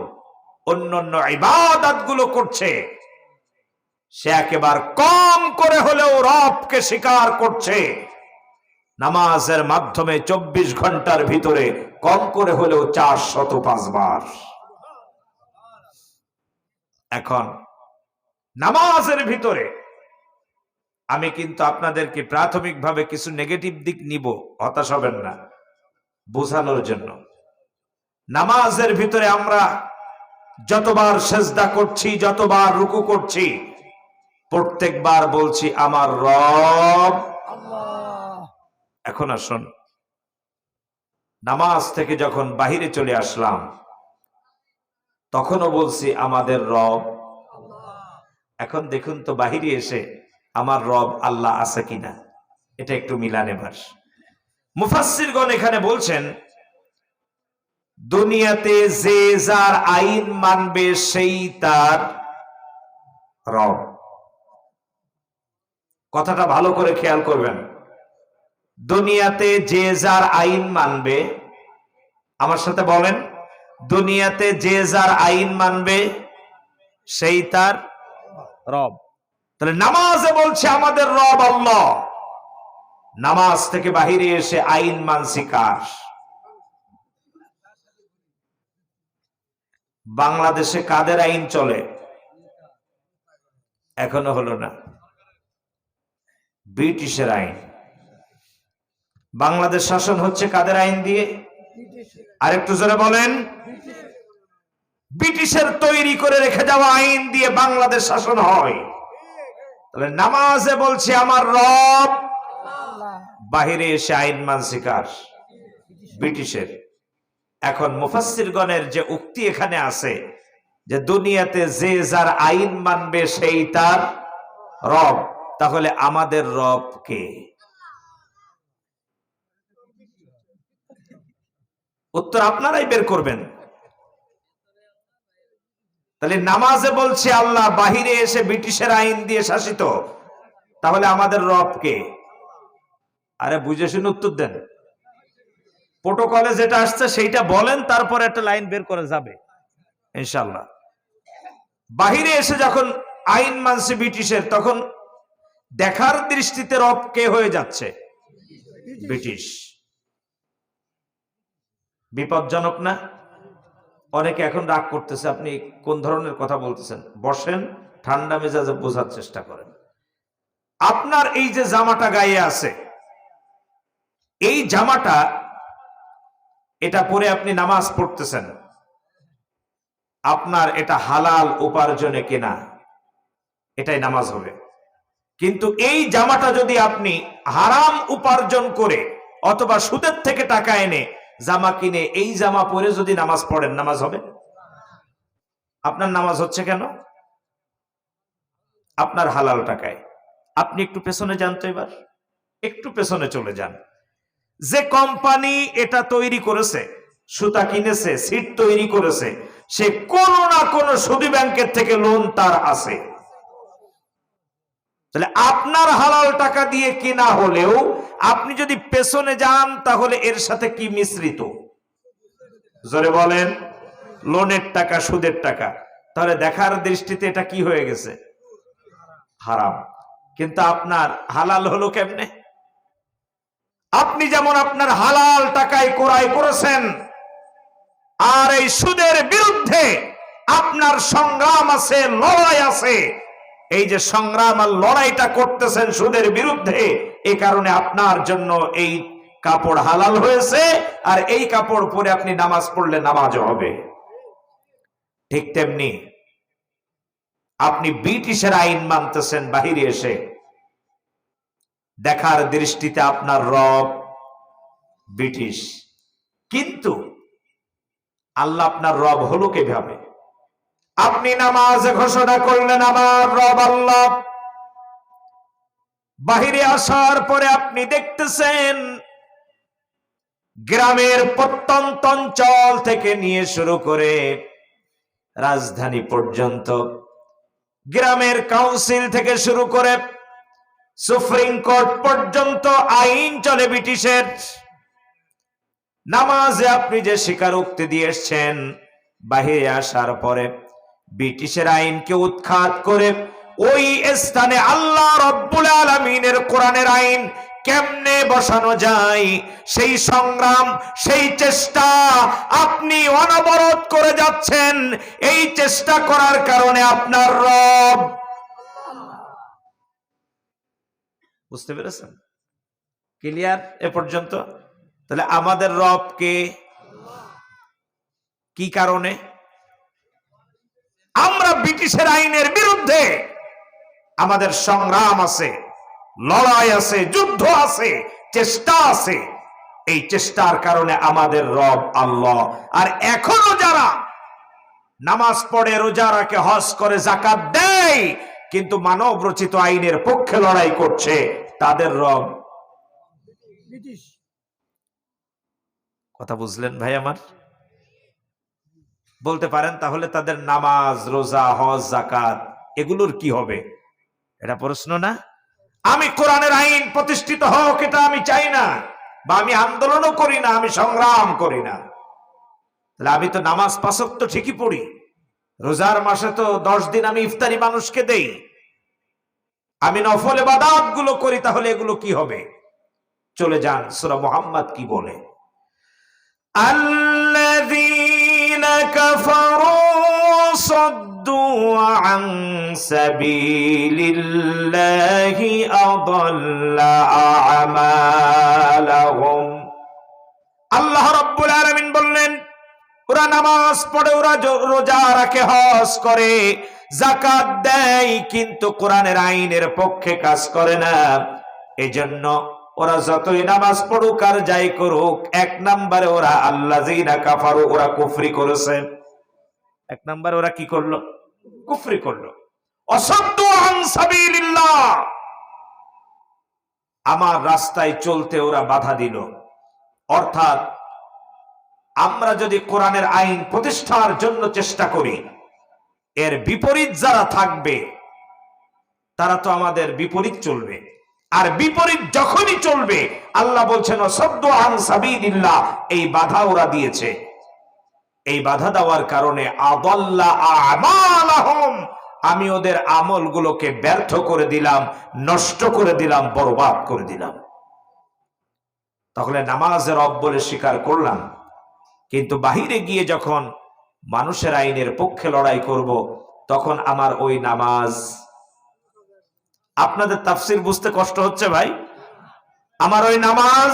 অন্যান্য ইবাদত গুলো করছে, সে একেবারে কম করে হলেও রবকে স্বীকার করছে। নামাজের মাধ্যমে 24 ঘন্টার ভিতরে কম করে হলেও 405 বার। এখন নামাজের ভিতরে আমি কিন্তু আপনাদেরকে প্রাথমিকভাবে কিছু নেগেটিভ দিক নিব, হতাশ হবেন না, বোঝানোর জন্য। নামাজের ভিতরে আমরা যতবার সেজদা করছি, যতবার রুকু করছি, প্রত্যেকবার বলছি আমার রব আল্লাহ। এখন আসুন, নামাজ থেকে যখন বাহিরে চলে আসলাম তখনও বলছি আমাদের রব আল্লাহ। এখন দেখুন তো বাহিরে এসে আমার রব আল্লাহ আছে কিনা, এটা একটু মিলান। এবার মুফাসসিরগণ এখানে বলছেন, দুনিয়াতে যে যার আইন মানবে সেই তার রব। কথাটা ভালো করে খেয়াল করবেন। দুনিয়াতে যে যার আইন মানবে, আমার সাথে বলেন, দুনিয়াতে যে যার আইন মানবে সেই তার রব। তাহলে নামাজে বলছে আমাদের রব আল্লাহ, নামাজ থেকে বাহিরে এসে আইন মানছি কার? বাংলাদেশে কাদের আইন চলে? এখনো হলো না, ব্রিটিশের আইন। বাংলাদেশ শাসন হচ্ছে কাদের আইন দিয়ে? আরেকটু জোরে বলেন। ব্রিটিশের তৈরি করে রেখে যাওয়া আইন দিয়ে বাংলাদেশ শাসন হয়। তাহলে নামাজে বলছে আমার রব, বাহিরে এসে আইন মানছি কার? ব্রিটিশের। এখন মুফাসসিরগণের যে উক্তি এখানে আছে যে দুনিয়াতে যে যার আইন মানবে সেই তার রব, তাহলে আমাদের রব কে? উত্তর আপনারাই বের করবেন। তাহলে নামাজে বলছে আল্লাহ, বাহিরে এসে ব্রিটিশের আইন দিয়ে শাসিত, তাহলে আমাদের রব কে? আরে বুঝে শুনে উত্তর দেন। প্রোটোকলে যেটা আসছে সেইটা বলেন, তারপর একটা লাইন বের করে যাবে ইনশাআল্লাহ। বাহিরে এসে যখন আইন মানছে ব্রিটিশের, তখন দেখার দৃষ্টিতে রব কে হয়ে যাচ্ছে? ব্রিটিশ। বিপজ্জনক না? অনেকে এখন রাগ করতেছে, আপনি কোন ধরনের কথা বলতেছেন? বসেন, ঠান্ডা মেজাজে বোঝার চেষ্টা করেন। আপনার এই যে জামাটা গায়ে আছে, এই জামাটা এটা পরে আপনি নামাজ পড়তেছেন, আপনার এটা হালাল উপার্জনে কেনা, এটাই নামাজ হবে। কিন্তু এই জামাটা যদি আপনি হারাম উপার্জন করে অথবা সুদের থেকে টাকা এনে জামা কিনে এই জামা পরে যদি নামাজ পড়েন, নামাজ হবে? আপনার নামাজ হচ্ছে কেন? আপনার হালাল টাকায়। আপনি একটু পেছনে যান তো, এবার একটু পেছনে চলে যান। যে কোম্পানি এটা তৈরি করেছে, সুতা কিনেছে, সিট তৈরি করেছে, সে কোনো না কোনো সুদী ব্যাংকের থেকে লোন তার আছে। তাহলে আপনার হালাল টাকা দিয়ে কিনা হলেও আপনি যদি পেছনে যান, তাহলে এর সাথে কি মিশ্রিত? জোরে বলেন। লোনের টাকা, সুদের টাকা। তাহলে দেখার দৃষ্টিতে এটা কি হয়ে গেছে? হারাম। কিন্তু আপনার হালাল হলো কেমনে? আপনি যেমন আপনার হালাল টাকায় ক্রয় করেছেন, আর এই সুদের বিরুদ্ধে আপনার সংগ্রাম আছে, লড়াই আছে। এই যে সংগ্রাম আর লড়াইটা করতেছেন সুদের বিরুদ্ধে, এই কারণে আপনার জন্য এই কাপড় হালাল হয়েছে, আর এই কাপড় পরে আপনি নামাজ পড়লে নামাজও হবে। ঠিক তেমনি আপনি ব্রিটিশের আইন মানতেছেন বাহিরে এসে, দেখার দৃষ্টিতে আপনার রব ব্রিটিশ, কিন্তু আল্লাহ আপনার রব হলো কিভাবে? আপনি নামাজে ঘোষণা করলেন আমার রব আল্লাহ, বাহিরে আসার পরে আপনি দেখতেছেন গ্রামের প্রত্যন্ত অঞ্চল থেকে নিয়ে শুরু করে রাজধানী পর্যন্ত, গ্রামের কাউন্সিল থেকে শুরু করে সুপ্রিম কোর্ট পর্যন্ত আইন চলে ব্রিটিশের। নামাজে আপনি যে স্বীকারোক্তি দিয়ে এসছেন, বাহিরে আসার পরে ব্রিটিশের আইনকে উৎখাত করে ওই স্থানে আল্লাহ রব্বুল আলামিনের কোরআনের আইন কেমনে বসানো যায়, সেই সংগ্রাম, সেই চেষ্টা আপনি অনবরত করে যাচ্ছেন। এই চেষ্টা করার কারণে আপনার রব, বুঝতে পেরেছেন? ক্লিয়ার এ পর্যন্ত? তাহলে আমাদের রবকে কি কারণে? আমরা ব্রিটিশের আইনের বিরুদ্ধে আমাদের সংগ্রাম আছে, লড়াই আছে, যুদ্ধ আছে, চেষ্টা আছে। এই চেষ্টার কারণে আমাদের রব আল্লাহ। আর এখনো যারা নামাজ পড়ে, রোজা রাখে, হজ করে, যাকাত দেয়, কিন্তু মানব রচিত আইনের পক্ষে লড়াই করছে, তাদের রব ব্রিটিশ। কথা বুঝলেন ভাই আমার? বলতে পারেন তাহলে তাদের নামাজ, রোজা, হজ, যাকাত এগুলোর কি হবে? এটা প্রশ্ন না? আমি কোরআনের আইন প্রতিষ্ঠিত হোক এটা আমি চাই না, বা আমি আন্দোলনও করি না, আমি সংগ্রাম করি না। তাহলে আমি তো নামাজ 5 ওয়াক্ত ঠিকই পড়ি, রোজার মাসে তো 10 দিন আমি ইফতারি মানুষকে দেই, আমি নফল ইবাদত গুলো করি, তাহলে এগুলো কি হবে? চলে যান সূরা মুহাম্মদ কি বলে, আল্লাযীনা কাফারু সাদ্দু আন সাবিলিল্লাহি আদাল্লা আমালাহুম। আল্লাহ রাব্বুল আলামিন বললেন, ওরা নামাজ পড়ে, ওরা রোজা রাখে, হজ করে, যাকাত দেয়, কিন্তু কোরআনের আইনের পক্ষে কাজ করে না। এজন্য ওরা যতই নামাজ পড়ুক আর যাই করুক, 1 নম্বরে ওরা আল্লাযীনা কাফারু, ওরা কুফরি করেছে। 1 নম্বরে ওরা কি করলো? কুফরি করলো। অসাদ্দু আন সাবিলিল্লাহ, আমার রাস্তায় চলতে ওরা বাধা দিল। অর্থাৎ আমরা যদি কোরআনের আইন প্রতিষ্ঠার জন্য চেষ্টা করি, এর বিপরীত যারা থাকবে তারা তো আমাদের বিপরীত চলবে। আর বিপরীত যখনই চলবে, আল্লাহ বলছেন সাদ্দু আন সাবিলিল্লাহ, এই বাধা ওরা দিয়েছে। এই বাধা দেওয়ার কারণে আদাল্লা আমালাহুম, আমি ওদের আমলগুলোকে ব্যর্থ করে দিলাম, নষ্ট করে দিলাম, বরবাদ করে দিলাম। তাহলে নামাজের রব বলে স্বীকার করলাম, কিন্তু বাহিরে গিয়ে যখন মানুষের আইনের পক্ষে লড়াই করব, তখন আমার ওই নামাজ, আপনাদের তাফসীর বুঝতে কষ্ট হচ্ছে ভাই? আমার ওই নামাজ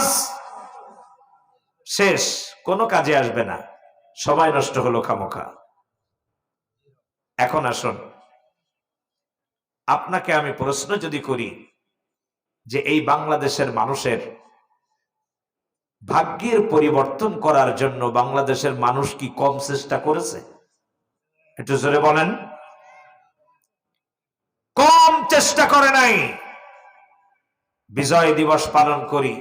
শেষ, কোনো কাজে আসবে না, সময় নষ্ট হলো খামোখা। এখন আসুন, আপনাকে আমি প্রশ্ন যদি করি যে এই বাংলাদেশের মানুষের ভাগ্যের পরিবর্তন করার জন্য বাংলাদেশের মানুষ কি কম চেষ্টা করেছে? একটু জোরে বলেন। কম চেষ্টা করে নাই। বিজয় দিবস পালন করি,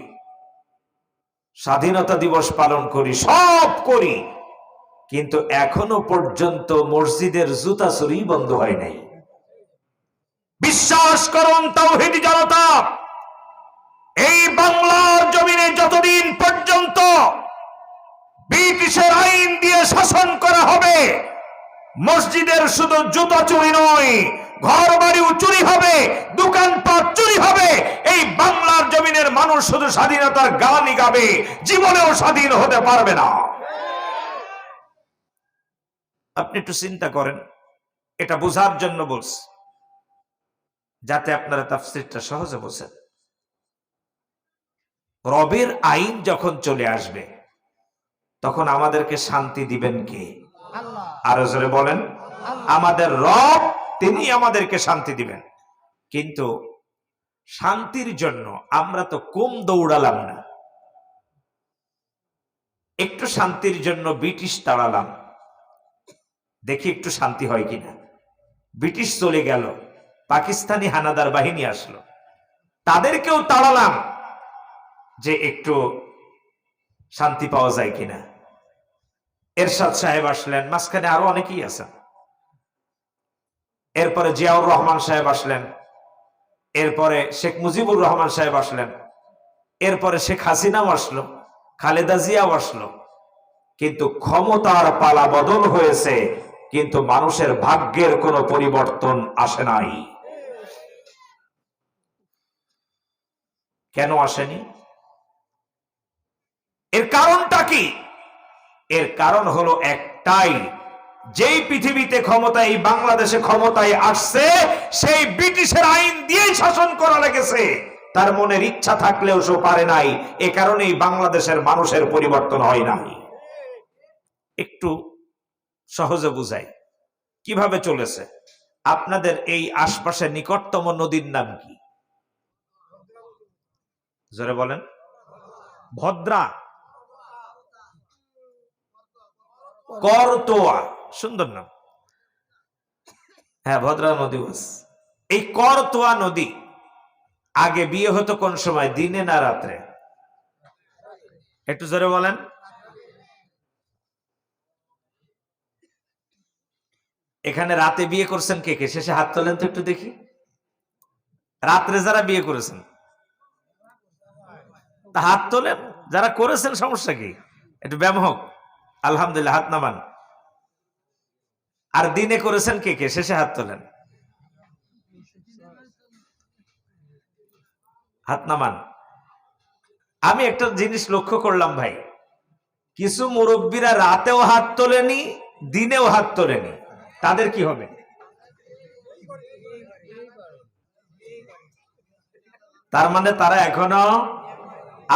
স্বাধীনতা দিবস পালন করি, সব করি, কিন্তু এখনো পর্যন্ত মসজিদের জুতা চুরি বন্ধ হয় নাই। বিশ্বাস করুন তাওহীদি জনতা, এই বাংলার জমিনে যতদিন পর্যন্ত ব্রিটিশের আইন দিয়ে শাসন করা হবে, মসজিদের শুধু জুতা চুরি নয়, ঘর বাড়িও চুরি হবে, দোকানপাট চুরি হবে। এই বাংলার জমিনের মানুষ শুধু স্বাধীনতার গানই গাবে, জীবনেও স্বাধীন হতে পারবে না। আপনি একটু চিন্তা করেন, এটা বোঝার জন্য বলছি, যাতে আপনারা তাফসীরটা সহজে বোঝেন। রবের আইন যখন চলে আসবে তখন আমাদেরকে শান্তি দিবেন কে? আরো জোরে বলেন, আমাদের রব, তিনি আমাদেরকে শান্তি দিবেন। কিন্তু শান্তির জন্য আমরা তো কম দৌড়ালাম না। একটু শান্তির জন্য ব্রিটিশ তাড়ালাম, দেখি একটু শান্তি হয় কিনা। ব্রিটিশ চলে গেল, পাকিস্তানি হানাদার বাহিনী আসলো, তাদেরকেও তাড়ালাম যে একটু শান্তি পাওয়া যায় কিনা। এরশাদ সাহেব আসলেন, মাঝখানে আরো অনেকেই আছেন। এরপরে জিয়াউর রহমান সাহেব আসলেন, এরপরে শেখ মুজিবুর রহমান সাহেব আসলেন, এরপরে শেখ হাসিনাও আসলো, খালেদা জিয়াও আসলো। কিন্তু ক্ষমতার পালা বদল হয়েছে, কিন্তু মানুষের ভাগ্যের কোনো পরিবর্তন আসে নাই। কেন আসেনি? এর কারণটা কি? এর কারণ হলো একটাই, যেই পৃথিবীতে ক্ষমতায়, এই বাংলাদেশে ক্ষমতায় আসছে, সেই ব্রিটিশের আইন দিয়েই শাসন করা লেগেছে। তার মনের ইচ্ছা থাকলেও সে পারে নাই। এ কারণেই বাংলাদেশের মানুষের পরিবর্তন হয় নাই। একটু সহজে বুঝাই কিভাবে চলেছে। আপনাদের এই আশপাশে নিকটতম নদীর নাম কি? জোরে বলেন। ভদ্রা, করতোয়া, সুন্দর নাম। হ্যাঁ, ভদ্রা নদী। এই করতোয়া নদী আগে বিয়ে হতো কোন সময়, দিনে না রাত্রে? একটু জোরে বলেন। এখানে রাতে বিয়ে করছেন কে কে? শেষে হাত তোলেন তো একটু দেখি। রাত্রে যারা বিয়ে করেছেন তা হাত তোলেন। যারা করেছেন সমস্যা কি? একটু ব্যায়াম হোক। আলহামদুলিল্লাহ, হাত নামান। আর দিনে করেছেন কে কে? শেষে হাত তোলেন, হাত নামান। আমি একটা জিনিস লক্ষ্য করলাম ভাই, কিছু মুরব্বীরা রাতেও হাত তোলেনি, দিনেও হাত তোলেনি। তাদের কি হবে? তার মানে তারা এখনো,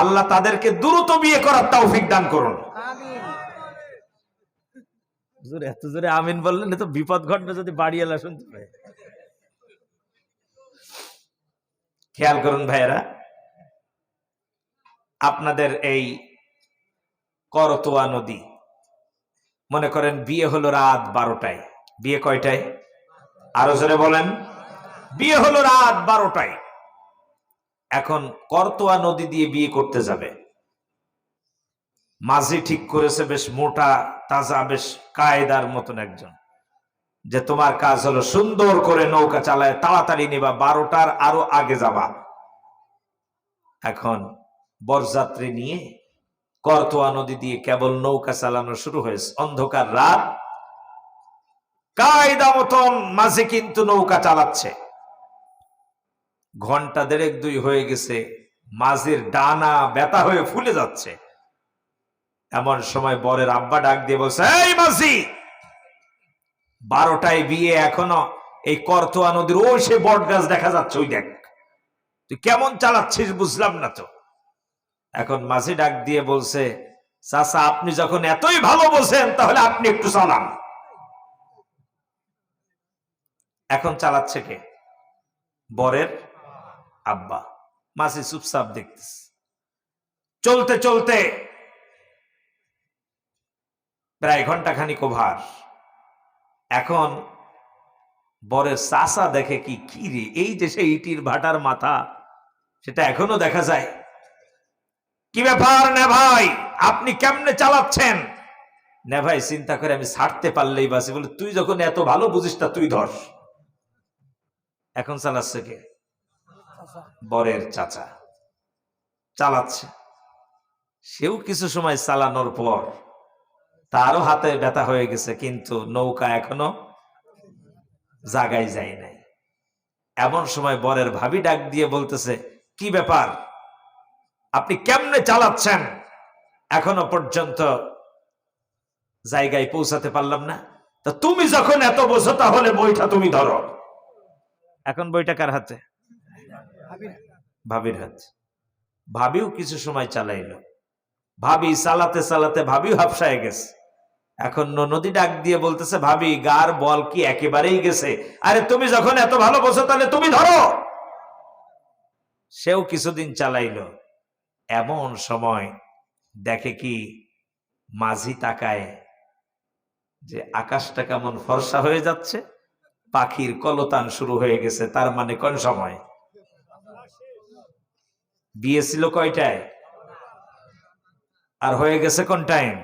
আল্লাহ তাদেরকে দ্রুত বিয়ে করার তৌফিক দান করুন। এত জোরে আমিন বললেন, তো বিপদ ঘটবে যদি বাড়ি এলা শুনতে পায়। খেয়াল করুন ভাইয়েরা, আপনাদের এই করতোয়া নদী, মনে করেন বিয়ে হলো রাত 12টায়। বিয়ে কয়টায়? আরো জোরে বলেন। বিয়ে হলো রাত 12টায়। এখন করতোয়া নদী দিয়ে বিয়ে করতে যাবে। মাঝি ঠিক করেছে বেশ মোটা তাজা, বেশ কায়দার মতন একজন, যে তোমার কাজ হলো সুন্দর করে নৌকা চালায় তাড়াতাড়ি নিবা, 12টার আরো আগে যাবা। এখন বরযাত্রী নিয়ে করতোয়া নদী দিয়ে কেবল নৌকা চালানো শুরু হয়েছে। অন্ধকার রাত, কায়দা মতন মাঝি কিন্তু নৌকা চালাচ্ছে। ঘন্টা 1.5-2 হয়ে গেছে, মাঝির ডানা ব্যথা হয়ে ফুলে যাচ্ছে। এমন সময় বরের আব্বা ডাক দিয়ে বলছে, এই মাঝি, 12টায় বিয়ে, এখনো এই করতোয়া নদীর ওই সে বট গাছ দেখা যাচ্ছে, ওই দেখ, তুই কেমন চালাচ্ছিস বুঝলাম না তো। এখন মাঝি ডাক দিয়ে বলছে, চাচা আপনি যখন এতই ভালো বলছেন তাহলে আপনি একটু চালান। এখন চালাচ্ছে কে? বরের আব্বা। মাঝি চুপচাপ দেখতেছে। চলতে চলতে প্রায় ঘন্টাখানিক ওভার। এখন বরের চাচা দেখে কি রে, এই যে সেই ইটির ভাটার মাথা, সেটা এখনো দেখা যায়। কি ব্যাপার না ভাই, আপনি কেমনে চালাচ্ছেন? না ভাই, চিন্তা করে আমি ছাড়তে পারলেই বাসি। বলে, তুই যখন এত ভালো বুঝিস তা তুই ধর। এখন চালাচ্ছে কে? বরের চাচা চালাচ্ছে। সেও কিছু সময় চালানোর পর তারও হাতে ব্যথা হয়ে গেছে, কিন্তু নৌকা এখনো জাগায় যায় নাই। এমন সময় বরের ভাবি ডাক দিয়ে বলতেছে, কি ব্যাপার, আপনি কেমনে চালাচ্ছেন? এখনো পর্যন্ত জায়গায় পৌঁছাতে পারলাম না। তা তুমি যখন এত বোঝো তাহলে বইটা তুমি ধরো। এখন বইটা কার হাতে? ভাবির হাতে। ভাবিও কিছু সময় চালাইলো, ভাবি চালাতে চালাতে ভাবিও হাফসায় গেছে। এখন নদী ডাক দিয়ে বলতেছে, ভাবি গার বল কি একেবারেই গেছে? আরে তুমি যখন এত ভালো বোঝো তাহলে তুমি ধরো। সেও কিছুদিন চালাইলো। এমন সময় দেখে কি মাঝি তাকায় যে আকাশটা কেমন ফর্সা হয়ে যাচ্ছে, পাখির কলতান শুরু হয়ে গেছে। তার মানে কোন সময়? বিয়ে ছিল কয়টায় আর হয়ে গেছে কোন টাইম?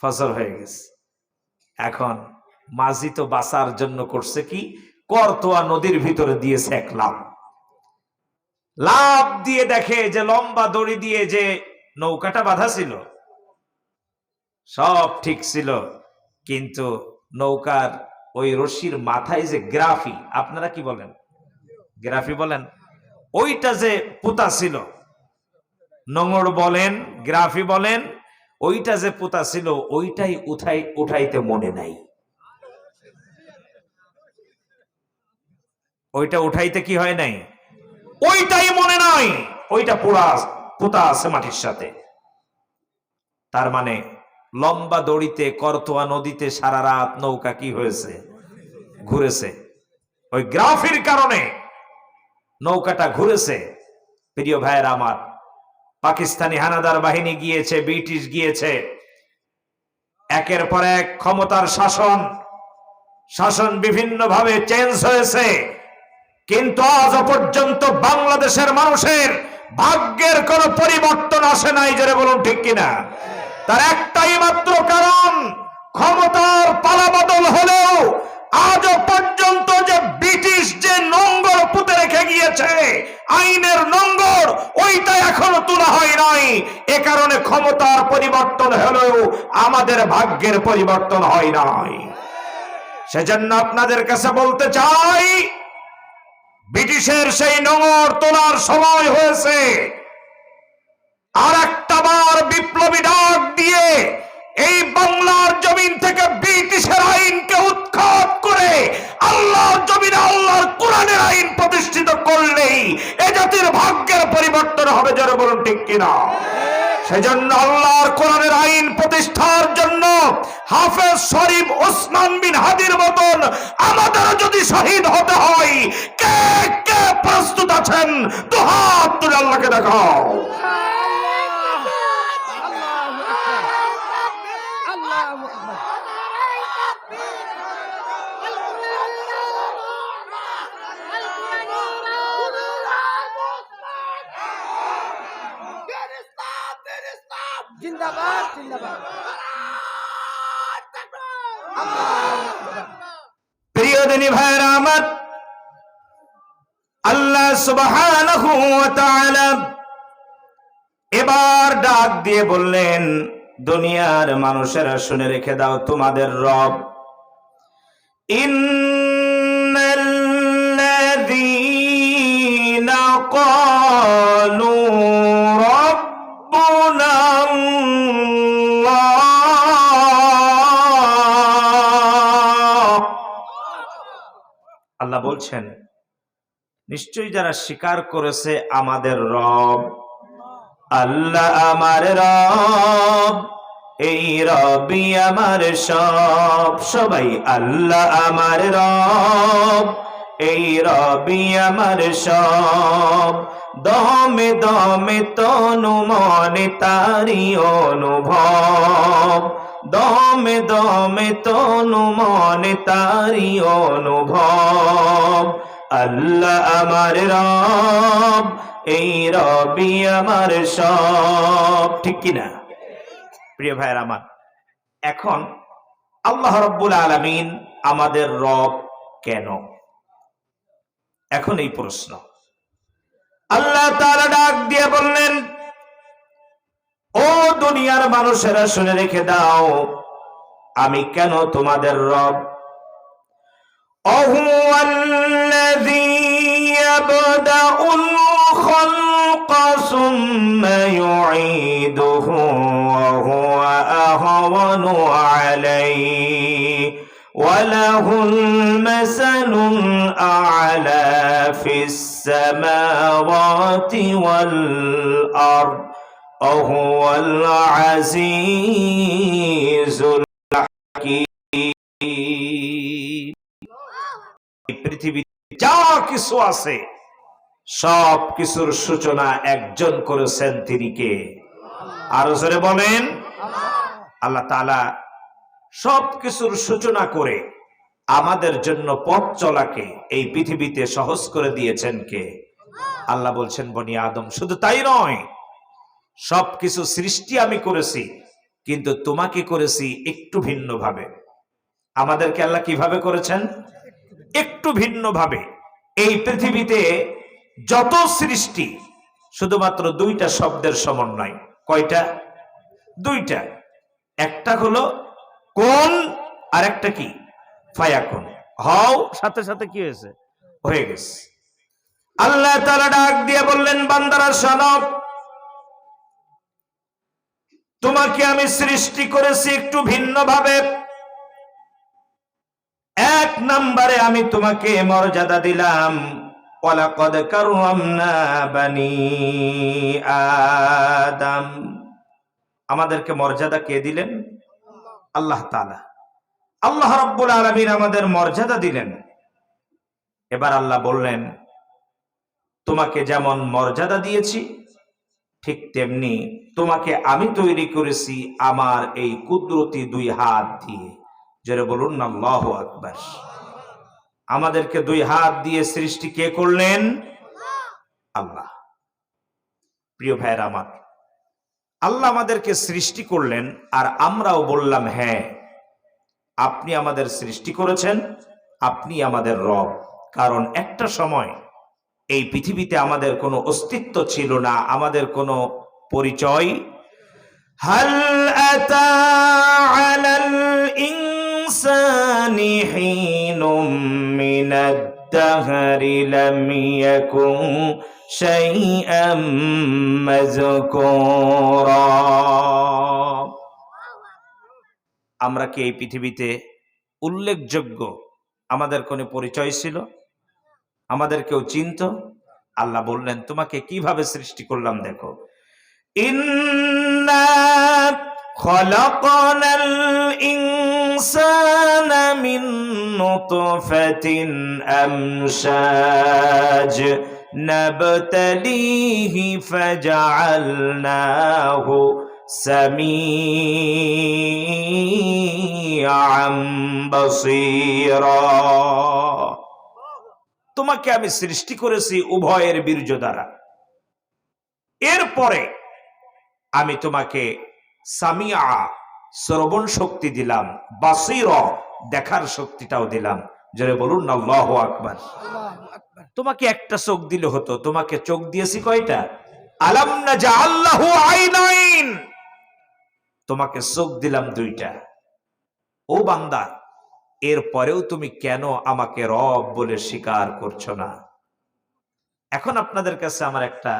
ফজর হয়ে গেছে। এখন মাঝি তো বাঁচার জন্য করছে কি, করতোয়া নদীর ভিতরে দিয়েছে এক লাফ। লাফ দিয়ে দেখে যে লম্বা দড়ি দিয়ে যে নৌকাটা বাঁধা ছিল সব ঠিক ছিল, কিন্তু নৌকার ওই রশির মাথায় যে গ্রাফি, আপনারা কি বলেন? গ্রাফি বলেন? ওইটা যে পুতা ছিল, নোঙর বলেন গ্রাফি বলেন, ওইটা যে পুতা ছিল ওইটাই উঠাইতে মনে নাই। ওইটা উঠাইতে কি হয় নাই? ওইটাই মনে নাই, ওইটা পুতা আছে মাটির সাথে। তার মানে লম্বা দড়িতে করতোয়া নদীতে সারা রাত নৌকা কি হয়েছে? ঘুরেছে। ওই গ্রাফির কারণে নৌকাটা ঘুরেছে। প্রিয় ভাইয়ের আমার, পাকিস্তানি হানাদার বাহিনী গিয়েছে, ব্রিটিশ গিয়েছে, একের পর এক ক্ষমতার শাসন বিভিন্ন ভাবে চেঞ্জ হয়েছে, কিন্তু আজ পর্যন্ত বাংলাদেশের মানুষের ভাগ্যের কোন পরিবর্তন আসে নাই। জোরে বলুন ঠিক কিনা? তার একটাই মাত্র কারণ, ক্ষমতার পালাবদল হলেও আজ পর্যন্ত যে ব্রিটিশ যে নোঙ্গর পুঁতে রেখে গিয়েছে, আইনের নোঙ্গর, ওইটা এখনো তোলা হয় নাই। এ কারণে ক্ষমতার পরিবর্তন হলেও আমাদের ভাগ্যের পরিবর্তন হয় নাই। সেজন্য আপনাদের কাছে বলতে চাই, ব্রিটিশের সেই নোঙ্গর তোলার সময় হয়েছে। আর একটা বার বিপ্লবী ডাক দিয়ে এই বাংলার জমিন থেকে ব্রিটিশের আইনকে উৎখাত করে আল্লাহর জমিনে আল্লাহর কোরআনের আইন প্রতিষ্ঠিত করলেই এ জাতির ভাগ্যের পরিবর্তন হবে। যারা বলুন ঠিক কিনা? সেজন্য আল্লাহর কোরআনের আইন প্রতিষ্ঠার জন্য হাফেজ শরীফ ওসমান বিন হাদির মতন আমাদের যদি শহীদ হতে হয়, কে কে প্রস্তুত আছেন? তো হাত তুলে আল্লাহকে দেখাও। জিন্দাবাদ জিন্দাবাদ। প্রিয় দিনী ভাইরা আমার, আল্লাহ সুবহানাহু ওয়া তাআলা এবার ডাক দিয়ে বললেন, দুনিয়ার মানুষেরা শুনে রেখে দাও, তোমাদের রব ইন্নাল্লাযীনা ক্বালু রাব্বুনা আল্লাহ বলছেন, নিশ্চয়ই যারা স্বীকার করেছে আমাদের রব, আল্লাহ আমার রব, এই রবই আমার সব। সবাই আল্লাহ আমার রব, এই রবি আমার সব। দমে দমে তনু মনে তারি অনুভব, দমে দমে তনু মনে তারি অনুভব। আল্লাহ আমার রব, এই রবি আমার সব। ঠিক কিনা প্রিয় ভাইয়ের আমার? এখন আল্লাহ রাব্বুল আলামিন আমাদের রব কেন? এখন এই প্রশ্ন। আল্লাহ তাআলা ডাক দিয়ে বললেন, ও দুনিয়ার মানুষেরা শুনে রেখে দাও, আমি কেন তোমাদের রব। আহুয়াল্লাযী ইয়াবদাউল খালকা সুম্মা ইউঈদুহু ওয়া হুয়া আহওয়ানু আলাইহি ওয়া লাহুল মাসালুল আ'লা ফিস সামাওয়াতি ওয়াল আরদ ওয়াহুয়াল আজিজুল হাকীম। পৃথিবী যা কিছু আছে সব কিছুর সূচনা একজন করেছেন, তিনি কে? আরো জোরে বলেন। আল্লাহ তাআলা সব কিছুর সূচনা করে আমাদের জন্য পথ চলাকে এই পৃথিবীতে সহজ করে দিয়েছেন কে? আল্লাহ বলছেন বনি আদম, শুধু তাই নয়, সবকিছু সৃষ্টি আমি করেছি, কিন্তু তোমাকে করেছি একটু ভিন্ন ভাবে। আমাদেরকে আল্লাহ কিভাবে করেছেন? একটু ভিন্ন ভাবে। এই পৃথিবীতে যত সৃষ্টি শুধুমাত্র দুইটা শব্দের সমন্বয়। কয়টা? দুইটা। একটা হলো কোন, আর একটা কি? ফায়াকুন। হও, সাথে সাথে কি হয়েছে? হয়ে গেছে। আল্লাহ তাআলা ডাক দিয়ে বললেন, বান্দারা শোনো, তোমাকে আমি সৃষ্টি করেছি একটু ভিন্ন ভাবে। এক নম্বরে আমি তোমাকে মর্যাদা দিলাম, ওয়ালাকাদ কাররামনা বানি আদম। আমাদেরকে মর্যাদা কে দিলেন? আল্লাহ তাআলা। আল্লাহ রাব্বুল আলামিন আমাদের মর্যাদা দিলেন। এবার আল্লাহ বললেন, তোমাকে যেমন মর্যাদা দিয়েছি ঠিক তেমনি তোমাকে আমি তৈরি করেছি আমার এই কুদরতি দুই হাত দিয়ে। যারা বলুন না আল্লাহু আকবার। আমাদেরকে দুই হাত দিয়ে সৃষ্টি কে করলেন? আল্লাহ। প্রিয় ভাইরা আমার, আল্লাহ আমাদেরকে সৃষ্টি করলেন, আর আমরাও বললাম হ্যাঁ আপনি আমাদের সৃষ্টি করেছেন, আপনি আমাদের রব। কারণ একটা সময় এই পৃথিবীতে আমাদের কোনো অস্তিত্ব ছিল না, আমাদের কোনো পরিচয়। হাল আতা আলাল ইনসানি হিনুম মিনাদ দাহরি লাম ইয়াকুন শাইআম মাযকুরা। আমরা কি এই পৃথিবীতে উল্লেখযোগ্য আমাদের কোনো পরিচয় ছিল? আমাদের কেউ চিনত? আল্লাহ বললেন, তোমাকে কিভাবে সৃষ্টি করলাম দেখো। ইন্না খলাকনাল ইনসানা মিন নুতফাতিন আমশাজ নাবতালিহি ফাজআলনাহু সামিআম বাসীরা। তোমাকে আমি সৃষ্টি করেছি উভয়ের বীর্য দ্বারা। এরপরে আমি তোমাকে সামিয়া শ্রবণ শক্তি দিলাম, বাসীরা দেখার শক্তিটাও দিলাম। যারা বলুন না আল্লাহু আকবার। তোমাকে একটা চোখ দিলে হতো, তোমাকে চোখ দিয়েছি কয়টা? আলাম নাজআল লাহু আইনাইন। তোমাকে চোখ দিলাম দুইটা। ও বান্দা, এরপরেও তুমি কেন আমাকে রব বলে স্বীকার করছো না? এখন আপনাদের কাছে আমার একটা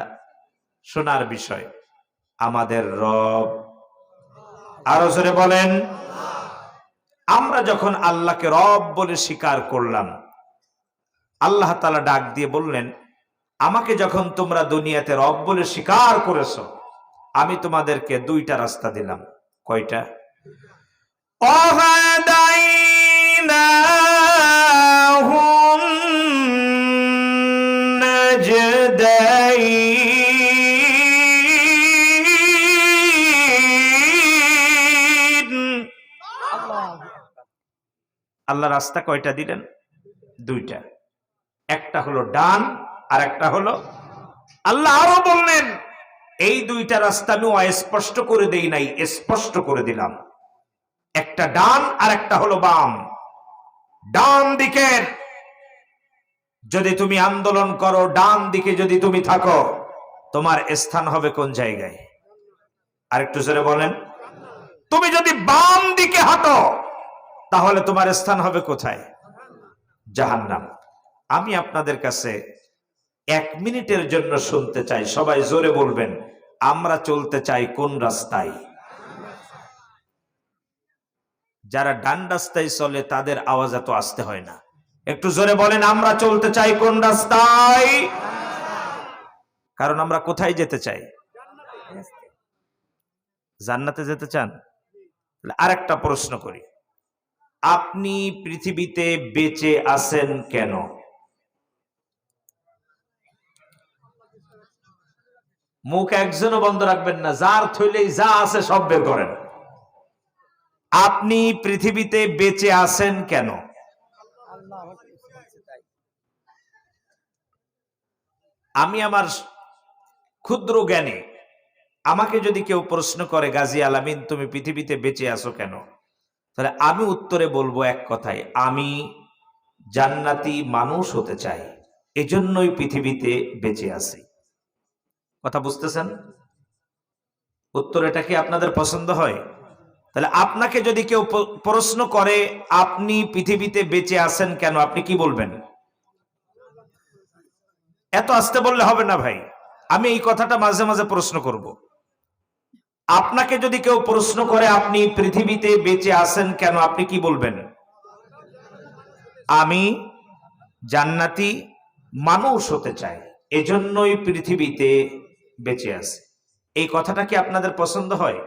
শোনার বিষয়, আমাদের রব, আরো জোরে বলেন। আমরা যখন আল্লাহকে রব বলে স্বীকার করলাম, আল্লাহ তাআলা ডাক দিয়ে বললেন, আমাকে যখন তোমরা দুনিয়াতে রব বলে স্বীকার করেছো, আমি তোমাদেরকে দুইটা রাস্তা দিলাম। কয়টা? আল্লাহ রাস্তা কয়টা দিলেন? দুইটা। একটা হলো ডান, আর একটা হলো। আল্লাহ আরো বললেন, এই দুইটা রাস্তা আমি অস্পষ্ট করে দেই নাই, স্পষ্ট করে দিলাম। একটা ডান আর একটা হলো বাম। ডান দিকের যদি তুমি আন্দোলন করো, ডান দিকে যদি তুমি থাকো, তোমার স্থান হবে কোন জায়গায়? আরেকটু জোরে বলেন। তুমি যদি বাম দিকে হাঁটো, তাহলে তোমার স্থান হবে কোথায়? জাহান্নাম। আমি আপনাদের কাছে 1 মিনিটের জন্য শুনতে চাই, সবাই জোরে বলবেন, আমরা চলতে চাই কোন রাস্তায়? যারা ডান রাস্তায় চলে তাদের আওয়াজ এত আসতে হয় না। একটু জোরে বলেন, আমরা চলতে চাই কোন রাস্তায়? কারণ আমরা কোথায় যেতে চাই? জান্নাতে যেতে চান? আরেকটা প্রশ্ন করি, আপনি পৃথিবীতে বেঁচে আছেন কেন? মুখ একজনও বন্ধ রাখবেন না, যার থইলেই যা আছে সব বের করেন। আপনি পৃথিবীতে বেঁচে আছেন কেন? আমি আমার ক্ষুদ্র জ্ঞানে আমাকে যদি কেউ প্রশ্ন করে, গাজী আলামিন তুমি পৃথিবীতে বেঁচে আছো কেন, তাহলে আমি উত্তরে বলবো এক কথায়, আমি জান্নাতি মানুষ হতে চাই, এজন্যই পৃথিবীতে বেঁচে আছি। কথা বুঝতেছেন? উত্তর এটা কি আপনাদের পছন্দ হয়? তাহলে আপনাকে যদি কেউ প্রশ্ন করে আপনি পৃথিবীতে বেঁচে আছেন কেন, আপনি কি বলবেন? এত আস্তে বললে হবে না ভাই, আমি এই কথাটা মাঝে মাঝে প্রশ্ন করব। আপনাকে যদি কেউ প্রশ্ন করে আপনি পৃথিবীতে বেঁচে আছেন কেন, আপনি কি বলবেন? আমি জান্নাতি মানুষ হতে চাই, এজন্যই পৃথিবীতে বেঁচে আছি। এই কথাটা কি আপনাদের পছন্দ হয়?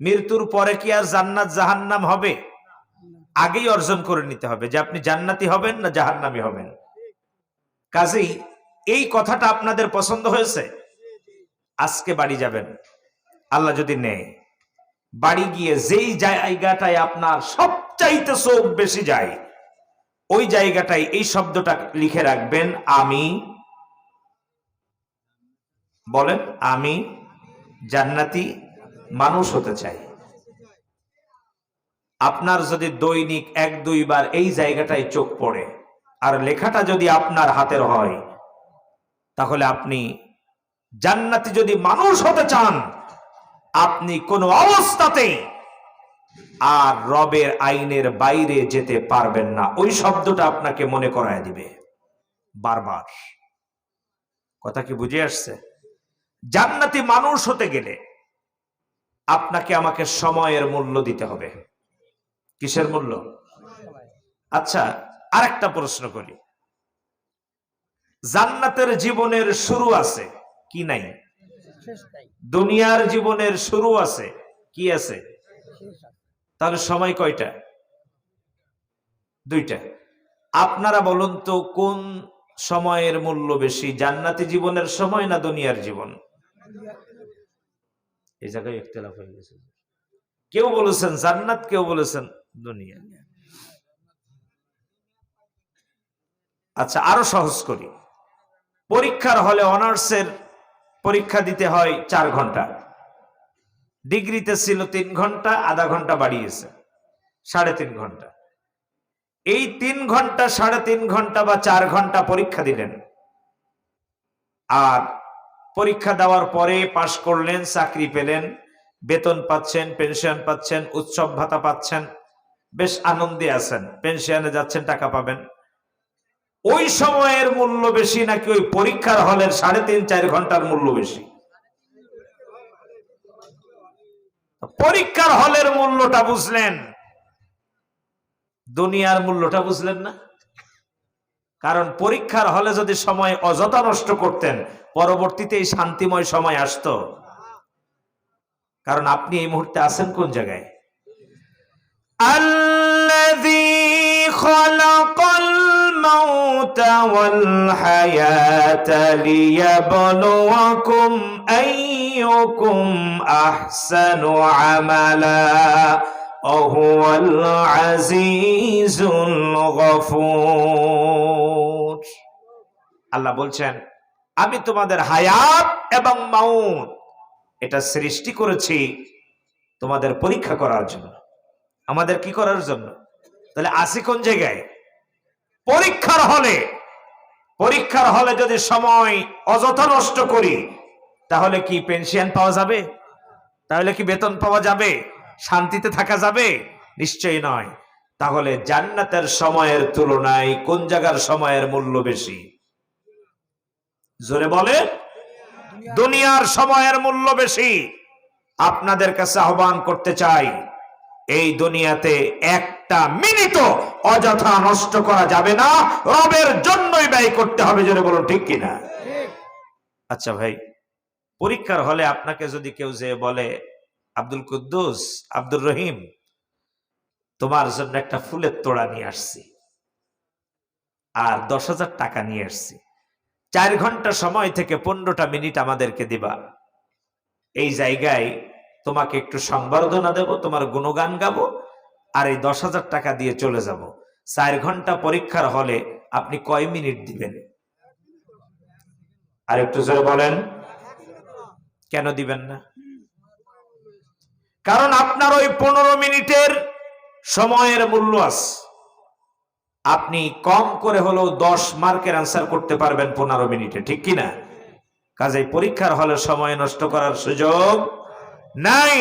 মৃত্যুর পরে কি আর জান্নাত জাহান্নাম হবে? আগেই অর্জন করে নিতে হবে যে আপনি জান্নাতি হবেন না জাহান্নামী হবেন। কাজেই এই কথাটা আপনাদের পছন্দ হয়েছে? আজকে বাড়ি যাবেন, আল্লাহ যদি নেয়, বাড়ি গিয়ে যেই জায়গাটায় আপনার সবচাইতে চোখ বেশি যায়, ওই জায়গাটায় এই শব্দটা লিখে রাখবেন, আমি, বলেন, আমি জান্নাতি মানুষ হতে চাই। আপনার যদি দৈনিক 1-2 বার এই জায়গাটায় চোখ পড়ে আর লেখাটা যদি আপনার হাতের হয়, তাহলে আপনি জান্নাতি যদি মানুষ হতে চান, আপনি কোনো অবস্থাতেই আর রবের আইনের বাইরে যেতে পারবেন না। ওই শব্দটা আপনাকে মনে করায় দিবে বারবার। কথা কি বুঝে আসছে? জান্নাতি মানুষ হতে গেলে আপনাকে আমাকে সময়ের মূল্য দিতে হবে। কিসের মূল্য? আচ্ছা, আরেকটা প্রশ্ন করি, জান্নাতের জীবনের শুরু আছে কি নাই? দুনিয়ার জীবনের শুরু আছে কি আছে? তাহলে সময় কয়টা? 2টা। আপনারা বলুন তো কোন সময়ের মূল্য বেশি, জান্নাতি জীবনের সময় না দুনিয়ার জীবন? এই জায়গায় ইখতিলাফ হয়ে গেছে, কেউ বলেছেন জান্নাত, কেউ বলেছেন দুনিয়া। আচ্ছা, আরো সহজ করি, পরীক্ষার হলে অনার্সের পরীক্ষা দিতে হয় 4 ঘন্টা, ডিগ্রিতে ছিল 3 ঘন্টা, আধা ঘন্টা বাড়িয়েছে 3.5 ঘন্টা। এই 3 ঘন্টা, 3.5 ঘন্টা বা 4 ঘন্টা পরীক্ষা দিলেন, আর পরীক্ষা দেওয়ার পরে পাশ করলেন, চাকরি পেলেন, বেতন পাচ্ছেন, পেনশন পাচ্ছেন, উৎসব ভাতা পাচ্ছেন, বেশ আনন্দে আছেন, পেনশনে যাচ্ছেন, টাকা পাবেন। ওই সময়ের মূল্য বেশি নাকি ওই পরীক্ষার হলের 3.5-4 ঘন্টার মূল্য বেশি? পরীক্ষার হলের মূল্যটা বুঝলেন, দুনিয়ার মূল্যটা বুঝলেন না। কারণ পরীক্ষার হলে যদি সময় অযথা নষ্ট করতেন, পরবর্তীতে এই শান্তিময় সময় আসতো। কারণ আপনি এই মুহূর্তে আছেন কোন জায়গায়? আল্লাযী খালাকাল মাউতা ওয়াল হায়াতা লিয়াবলুয়াকুম আইয়ুকুম আহসানু আমালা ওয়া হুয়াল আজিজুল গফুর। আল্লাহ বলছেন, আমি তোমাদের হায়াত এবং মাউত এটা সৃষ্টি করেছি তোমাদের পরীক্ষা করার জন্য। আমাদের কি করার জন্য? তাহলে আসি কোন জায়গায়? পরীক্ষার হলে। পরীক্ষার হলে যদি সময় অযথা নষ্ট করি, তাহলে কি পেনশন পাওয়া যাবে? তাহলে কি বেতন পাওয়া যাবে? শান্তিতে থাকা যাবে? নিশ্চয়ই নয়। তাহলে জান্নাতের সময়ের তুলনায় কোন জায়গার সময়ের মূল্য বেশি? জোরে বলে, দুনিয়ার সময়ের মূল্য বেশি। আপনাদের কাছে আহ্বান করতে চাই, এই দুনিয়াতে একটা মিনিটও অযথা নষ্ট করা যাবে না, রবের জন্যই ব্যয় করতে হবে। জোরে বলুন ঠিক কিনা? আচ্ছা ভাই, পরীক্ষার হলে আপনাকে যদি কেউ যে বলে আব্দুল কুদ্দুস, আব্দুর রহিম, তোমার জন্য একটা ফুলের তোড়া নিয়ে আসছি আর 10,000 টাকা নিয়ে আসছি, 4 ঘন্টা সময় থেকে 15টা মিনিট আমাদেরকে দিবা, এই জায়গায় তোমাকে একটু সংবর্ধনা দেব, তোমার গুণগান গাবো, আর এই 10,000 টাকা দিয়ে চলে যাব। 4 ঘন্টা পরীক্ষার হলে আপনি কয় মিনিট দিবেন? আর একটু জোরে বলেন, কেন দিবেন না? কারণ আপনার ওই 15 মিনিটের সময়ের মূল্য আছে। আপনি কম করে হলেও 10 মার্কের অ্যান্সার করতে পারবেন 15 মিনিটে, ঠিক কিনা? কাজেই পরীক্ষার হলে সময় নষ্ট করার সুযোগ নাই।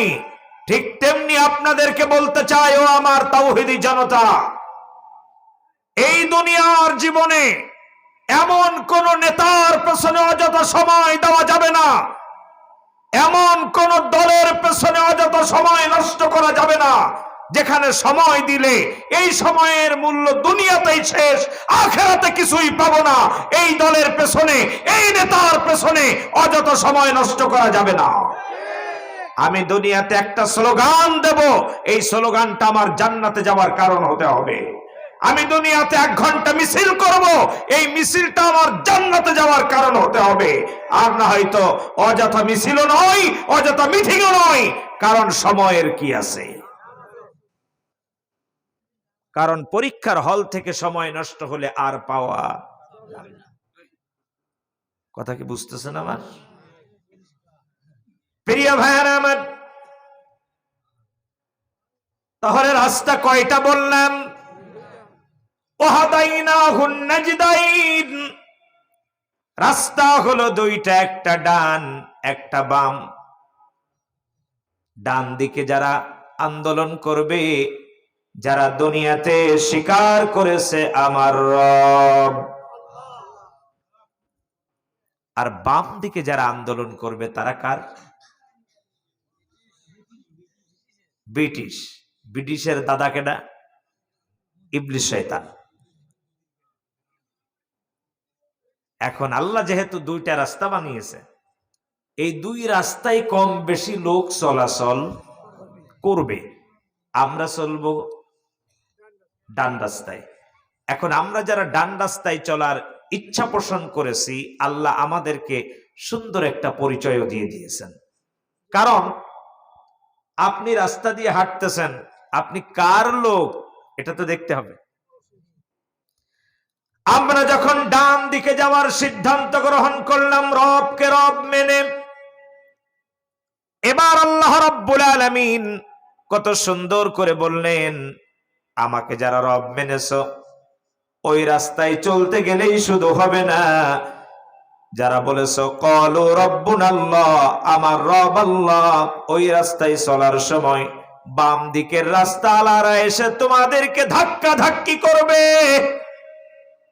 ঠিক তেমনি আপনাদেরকে বলতে চাই, ও আমার তাওহীদি জনতা, এই দুনিয়ার জীবনে এমন কোন নেতার পেছনে অযথা সময় দেওয়া যাবে না, এমন কোন দলের পেছনে অযথা সময় নষ্ট করা যাবে না যেখানে সময় দিলে এই সময়ের মূল্য দুনিয়াতেই শেষ, আখিরাতে কিছুই পাবো না। এই দলের পেছনে, এই নেতার পেছনে অযথা সময় নষ্ট করা যাবে না। আমি দুনিয়াতে একটা স্লোগান দেব, এই স্লোগানটা আমার জান্নাতে যাওয়ার কারণ হতে হবে। আমি দুনিয়াতে 1 ঘন্টা মিছিল করব, এই মিছিলটা আমার জান্নাতে যাওয়ার কারণ হতে হবে। আর না হয়তো অযথা মিছিলও নয়, অযথা মিটিংও নয়, কারণ সময়ের কি আছে। কারণ পরীক্ষার হল থেকে সময় নষ্ট হলে আর পাওয়া যাবে না। কথা কি বুঝতেছেন আমার প্রিয় ভাইয়েরা আমার? তাহলে রাস্তা কয়টা বললাম? ওয়াহাদাইনাহুন নাজদাইন, রাস্তা হলো 2টা, একটা ডান একটা বাম। ডান দিকে যারা আন্দোলন করবে, যারা দুনিয়াতে স্বীকার করেছে আমার রব, আর বাম দিকে যারা আন্দোলন করবে তারা কার? ব্রিটিশ। ব্রিটিশের দাদা কেডা? ইবলিস শয়তান। এখন আল্লাহ যেহেতু 2টা রাস্তা বানিয়েছে, এই 2 রাস্তায় কম বেশি লোক চলাচল করবে। আমরা চলবো ডান রাস্তায়। এখন আমরা যারা ডান রাস্তায় চলার ইচ্ছা পোষণ করেছি, আল্লাহ আমাদেরকে সুন্দর একটা পরিচয়ও দিয়ে দিয়েছেন। কারণ আপনি রাস্তা দিয়ে হাঁটতেছেন, আপনি কার লোক এটা তো দেখতে হবে। আমরা যখন ডান দিকে যাওয়ার সিদ্ধান্ত গ্রহণ করলাম রবকে রব মেনে, এবার আল্লাহ রাব্বুল আলামিন কত সুন্দর করে বললেন, আমাকে যারা রব মেনেছো, ওই রাস্তায় চলতে গেলেই শুধু হবে না, যারা বলেছো ক্বালু রাব্বুনাল্লাহ, আমার রব আল্লাহ, ওই রাস্তায় চলার সময় বাম দিকের রাস্তাওয়ালারা এসে তোমাদেরকে ধাক্কা ধাক্কি করবে,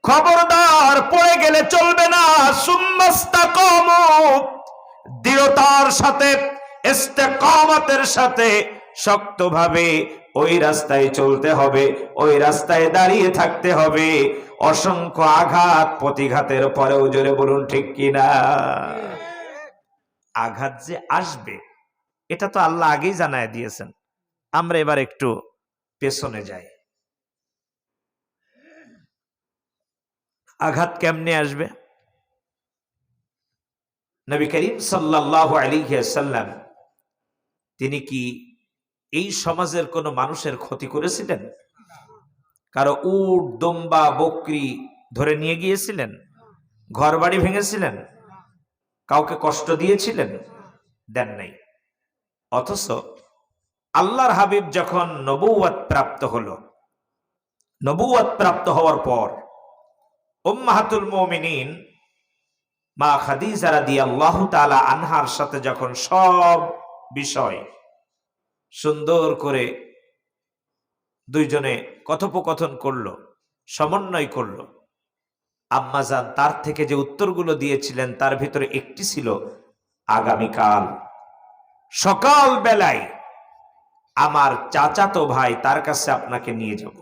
খবরদার পড়ে গেলে চলবে না। সুম্মাস্তাকামু, দৃঢ়তার সাথে, ইস্তেকামতের সাথে শক্তভাবে ওই রাস্তায় চলতে হবে, ওই রাস্তায় দাঁড়িয়ে থাকতে হবে। অসংখ্য আঘাত প্রতিঘাতের পরেও, জোরে বলুন ঠিক কিনা? আঘাত যে আসবে এটা তো আল্লাহ আগেই জানায় দিয়েছেন। আমরা এবার একটু পেছনে যাই। আঘাত কেমনে আসবে? নবী করিম সাল্লাল্লাহু আলাইহি ওয়াসাল্লাম তিনি কি এই সমাজের কোন মানুষের ক্ষতি করেছিলেন? কারো উট, দুম্বা, বকরি ধরে নিয়ে গিয়েছিলেন? ঘরবাড়ি ভেঙেছিলেন? কাউকে কষ্ট দিয়েছিলেন? দেন নাই। অথচ আল্লাহর হাবিব যখন নবুয়ত প্রাপ্ত হলো, নবুয়ত প্রাপ্ত হওয়ার পর উম্মাহাতুল মুমিনিন মা খাদিজা রাদিয়াল্লাহু তাআলা আনহার সাথে যখন সব বিষয় সুন্দর করে দুইজনে কথোপকথন করলো, সমন্বয় করলো, আম্মাজান তার থেকে যে উত্তরগুলো দিয়েছিলেন তার ভিতরে একটি ছিল, আগামীকাল সকাল বেলায় আমার চাচাতো ভাই তার কাছে আপনাকে নিয়ে যাব,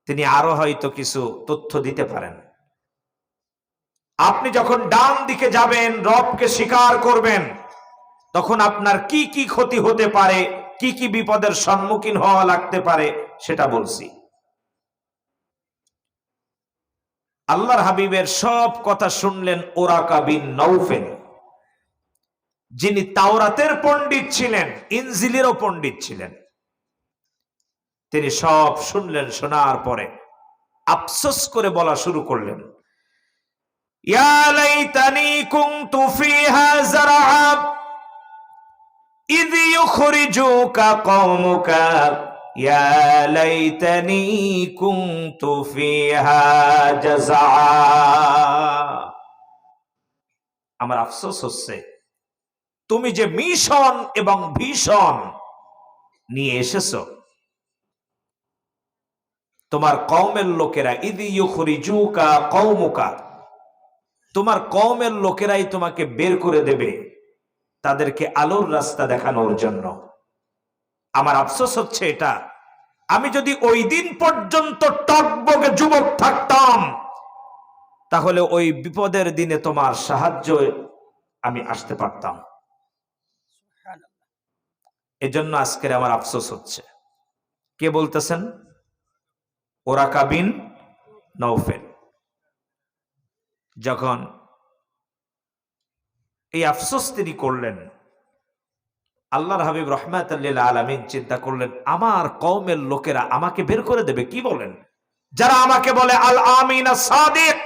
তিনি আরো হয়তো কিছু তথ্য দিতে পারেন। আপনি যখন ডান দিকে যাবেন, রবকে স্বীকার করবেন, তখন আপনার কি কি ক্ষতি হতে পারে, কি কি বিপদের সম্মুখীন হওয়া লাগতে পারে সেটা বলছি। আল্লাহর হাবিবের সব কথা শুনলেন ওরাকা বিন নওফেল, যিনি তাওরাতের পণ্ডিত ছিলেন, ইনজিলেরও পণ্ডিত ছিলেন। তিনি সব শুনলেন, শোনার পরে আফসোস করে বলা শুরু করলেন, ইয়া লাইতানি কুনতু ফিহা যারআ ইয ইউখরিজুকা কওমুকা ইয়া লাইতানি কুনতু ফিহা জাযআ। আমার আফসোস হচ্ছে তুমি যে মিশন এবং ভীষণ নিয়ে এসেছো, তোমার কওমের লোকেরা, ইয ইউখরিজুকা কওমুকা, তোমার কওমের লোকেরাই তোমাকে বের করে দেবে তাদেরকে আলোর রাস্তা দেখানোর জন্য। আমার আফসোস হচ্ছে এটা, আমি যদি ওই দিন পর্যন্ত টকবগে যুবক থাকতাম, তাহলে ওই বিপদের দিনে তোমার সাহায্য আমি আসতে পারতাম। এজন্য আজকের আমার আফসোস হচ্ছে। কে বলতেছেন? ওরাকা বিন নওফেল। যখন এই আফসোস তিনি করলেন, আল্লাহর হাবিব রাহমাতাল লিল আলামিন চিন্তা করলেন, আমার কওমের লোকেরা আমাকে বের করে দেবে। কি বলেন? যারা আমাকে বলে আল আমিন আস সাদিক,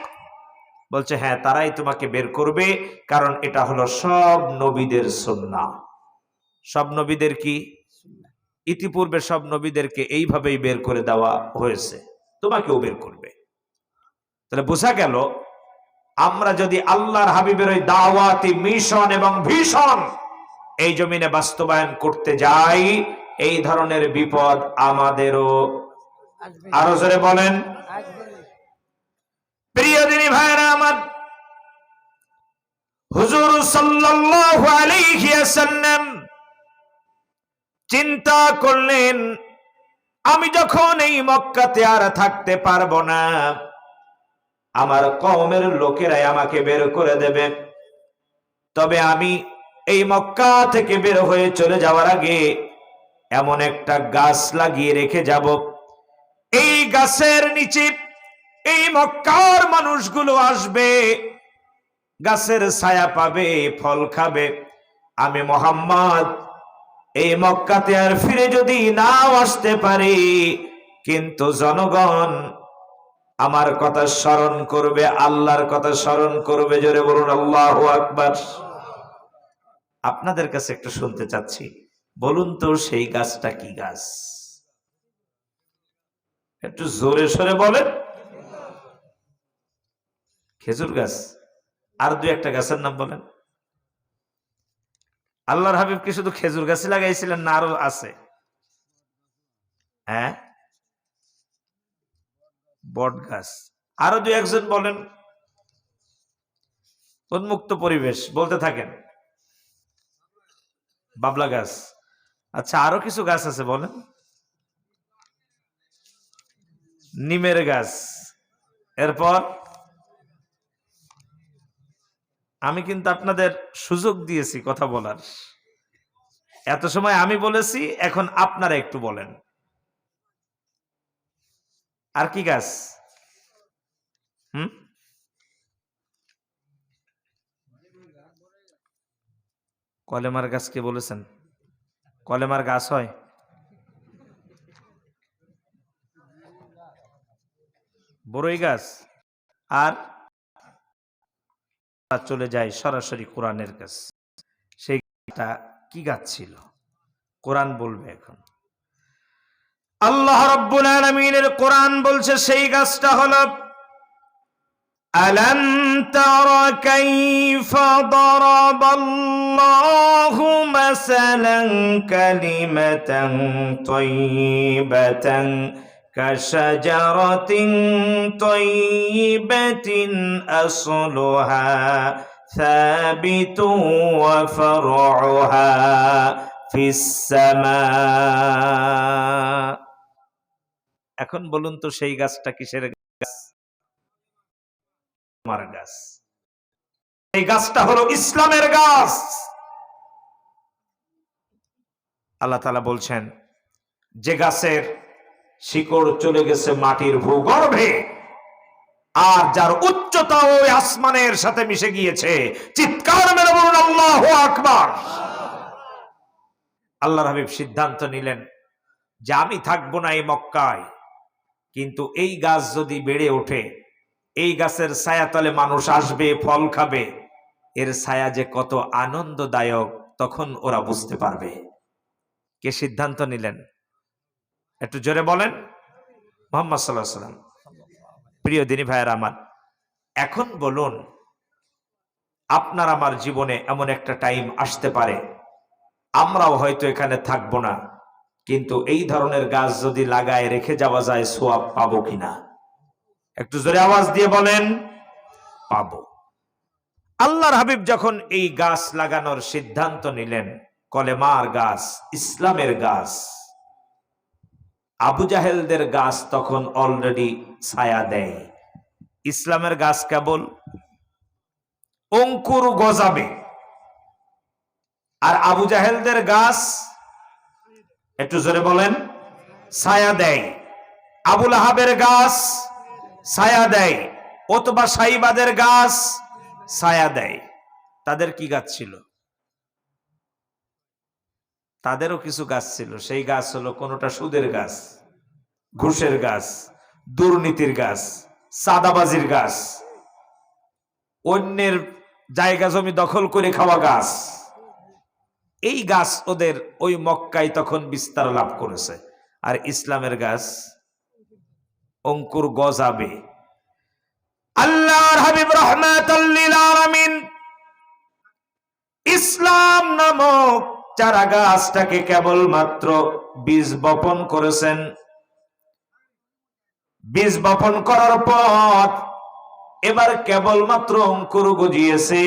বলছে হ্যাঁ, তারাই তোমাকে বের করবে, কারণ এটা হলো সব নবীদের সুন্নাহ। সব নবীদের কি? ইতিপূর্বে সব নবীদেরকে এইভাবেই বের করে দেওয়া হয়েছে, তোমাকেও বের করবে। তাহলে বোঝা গেল, আমরা যদি আল্লাহর হাবিবের ওই দাওয়াতি মিশন এবং ভীষণ এই জমিনে বাস্তবায়ন করতে যাই, এই ধরনের বিপদ আমাদেরও, আরো জোরে বলেন, প্রিয় দিনী ভাইরা আমার, হুজুর সাল্লাল্লাহু আলাইহি ওয়াসাল্লাম চিন্তা করলেন, আমি যখন এই মক্কাতে আর থাকতে পারবো না, আমার কওমের লোকেরাই আমাকে বের করে দেবে, তবে আমি এই মক্কা থেকে বের হয়ে চলে যাওয়ার আগে এমন একটা গাছ লাগিয়ে রেখে যাব, এই গাছের নিচে এই মক্কার মানুষগুলো আসবে, গাছের ছায়া পাবে, ফল খাবে। আমি মুহাম্মদ এই মক্কাতে আর ফিরে যদি নাও আসতে পারি, কিন্তু জনগণ আমার কথা স্মরণ করবে, আল্লাহর কথা স্মরণ করবে। জোরে বলুন আল্লাহু আকবার। আপনাদের কাছে একটু শুনতে চাচ্ছি, বলুন তো সেই গাছটা কি গাছ? একটু জোরে সরে বলেন। খেজুর গাছ। আর দুই একটা গাছের নাম বলেন। আল্লাহর হাবিব কি শুধু খেজুর গাছই লাগাইছিলেন, না আরো আছে? হ্যাঁ, বট গাছ। আরো দুই একজন বলেন। উন্মুক্ত পরিবেশ, বলতে থাকেন। বাবলা গাছ। আচ্ছা, আরো কিছু গাছ আছে, বলেন। নিমের গাছ। এরপর আমি কিন্তু আপনাদের সুযোগ দিয়েছি কথা বলার, এত সময় আমি বলেছি, এখন আপনারা একটু বলেন। আর কি গাছ? কলেমার গাছ কে বলেছেন? কলেমার গাছ হয়? বড়ই গাছ। আর চলে যায় সরাসরি কোরআনের কাছ। সেইটা কি গাছ ছিল? কোরআন বলবে এখন। আল্লাহ রাব্বুল আলামিনের কোরআন বলছে সেই গাছটা হলো, আলাম তারা কাইফা দারাবাল্লাহু মাসালান কালিমাতান তাইয়িবাতান কাশাজারাতিন তাইয়িবাতিন আসলুহা সাবিতুন ওয়া ফারউহা ফিস সামা। এখন বলুন তো সেই গাছটা কিসের গাছ? আমার গাছ। এই গাছটা হলো ইসলামের গাছ। আল্লাহ তাআলা বলছেন, যে গাছের শিকড় চলে গেছে মাটির ভূগর্ভে, আর যার উচ্চতা ওই আসমানের সাথে মিশে গিয়েছে, চিৎকার মেরে বলুন আল্লাহু আকবার। আল্লাহর হাবিব সিদ্ধান্ত নিলেন যে আমি থাকবো না এই মক্কায়, কিন্তু এই গাছ যদি বেড়ে ওঠে, এই গাছের ছায়াতলে মানুষ আসবে, ফল খাবে, এর ছায়া যে কত আনন্দদায়ক তখন ওরা বুঝতে পারবে। কে সিদ্ধান্ত নিলেন? একটু জোরে বলেন। মুহাম্মদ সাল্লাল্লাহু আলাইহি ওয়াসাল্লাম। প্রিয় দিনী ভাইয়েরা আমার, এখন বলুন, আপনার আমার জীবনে এমন একটা টাইম আসতে পারে আমরাও হয়তো এখানে থাকবো না, কিন্তু এই ধরনের গাছ যদি লাগায় রেখে যাওয়া যায়, সওয়াব পাবো কিনা? একটু জোরে আওয়াজ দিয়ে বলেন, পাবো। আল্লাহর হাবিব যখন এই গাছ লাগানোর সিদ্ধান্ত নিলেন, কলেমার গাছ, ইসলামের গাছ, আবু জাহেলদের গাছ তখন অলরেডি ছায়া দেয়। ইসলামের গাছ কেবল অঙ্কুর গজাবে, আর আবু জাহেলদের গাছ, একটু জোরে বলেন, ছায়া দেয়। আবুল আহাবের গাছ ছায়া দেয়, অথবা সাইবাদের গাছ ছায়া দেয়। তাদের কি গাছ ছিল? তাদেরও কিছু গাছ ছিল। সেই গাছ হলো কোনটা সুদের গাছ, ঘুষের গাছ, দুর্নীতির গাছ, সাদাবাজির গাছ, অন্যের জায়গা জমি দখল করে খাওয়া গাছ। এই গাছ ওদের ওই মক্কায় তখন বিস্তার লাভ করেছে। আর ইসলামের গাছ অঙ্কুর গজাবে। আল্লাহর হাবিব রাহমাতাল লিল আলামিন ইসলাম নামক চারা গাছটাকে কেবলমাত্র বীজ বপন করেছেন। বীজ বপন করার পর এবার কেবলমাত্র অঙ্কুর গজিয়েছে।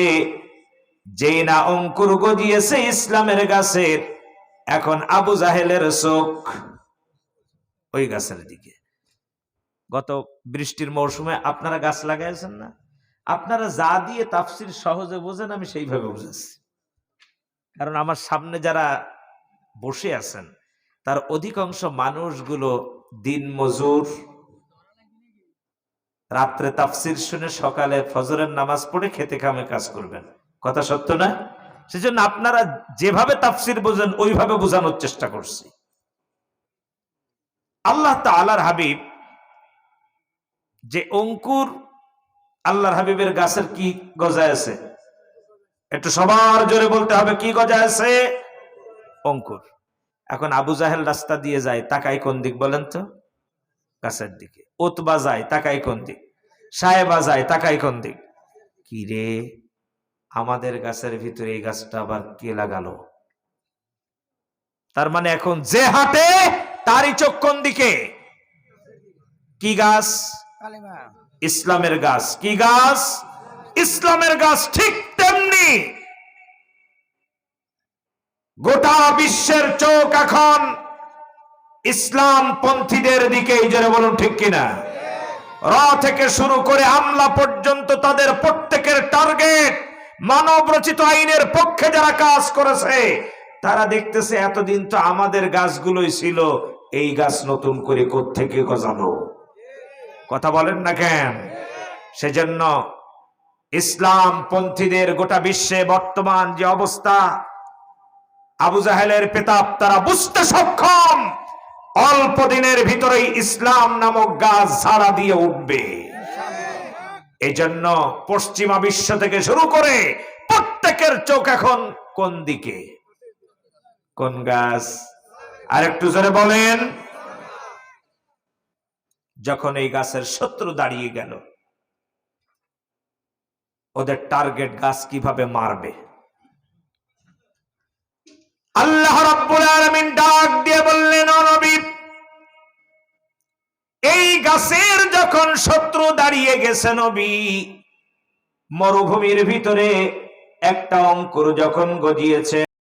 যেই না অঙ্কুর গজিয়েছে ইসলামের গাছের, এখন আবু জাহেলের চোখ ওই গাছের দিকে। গত বৃষ্টির মৌসুমে আপনারা গাছ লাগাইছেন না? আপনারা যা দিয়ে তাফসীর সহজে বোঝেন, আমি সেইভাবে বুঝেছি। কারণ আমার সামনে যারা বসে আছেন তার অধিকাংশ মানুষগুলো দিন মজুর, রাত্রে তাফসীর শুনে সকালে ফজরের নামাজ পড়ে খেতে খামে কাজ করবেন। কথা সত্য না? সেজন্য আপনারা যেভাবে তাফসীর বোঝেন ওইভাবে বোঝানোর চেষ্টা করছি। আল্লাহ তাআলার হাবিব যে অঙ্কুর, আল্লাহর হাবিবের গাছের কি গজায় আছে? একটু সবার জোরে বলতে হবে, কি গজায় আছে? অঙ্কুর। এখন আবু জাহেল রাস্তা দিয়ে যায়, তাকাই কোন দিক বলেন তো? গাছের দিকে। উতবা যায়, তাকাই কোন দিক? সাহেবা যায়, তাকাই কোন দিক? কি রে, আমাদের গাছের ভিতরে এই গাছটা আবার কে লাগালো? তার মানে এখন যে হাটে তারই চোখ কোন দিকে? কি গাছ? ইসলামের গাছ। কি গাছ? ইসলামের গাছ। ঠিক তেমনি গোটা বিশ্বের চোখ এখন ইসলাম পন্থীদের দিকে। জোরে বলুন ঠিক কিনা? র থেকে শুরু করে আমলা পর্যন্ত তাদের প্রত্যেকের টার্গেট মানব রচিত আইনের পক্ষে যারা কাজ করেছে, তারা দেখতেছে এতদিন তো আমাদের গাছগুলোই ছিল, এই গাছ নতুন করে কোত্থেকে গজালো? কথা বলেন না কেন? সেজন্য ইসলাম পন্থীদের গোটা বিশ্বে বর্তমান যে অবস্থা, আবু জাহেলের পেতাব তারা বুঝতে সক্ষম, অল্প দিনের ভিতরেই ইসলাম নামক গাছ ঝাড়া দিয়ে উঠবে। এই জন্য পশ্চিমা বিশ্ব থেকে শুরু করে প্রত্যেকের চোখ এখন কোন দিকে? কোন গাছ? আর একটু জোরে বলেন। যখন এই গাছের শত্রু দাঁড়িয়ে গেল, ওদের টার্গেট গাছ কিভাবে মারবে, আল্লাহ রাব্বুল আলামিন ডাক দিয়ে বললেন, ও নবী, এই গাছের যখন শত্রু দাঁড়িয়ে গেছে নবী, মরুভূমির ভিতরে একটা অঙ্কুর যখন গজিয়েছে,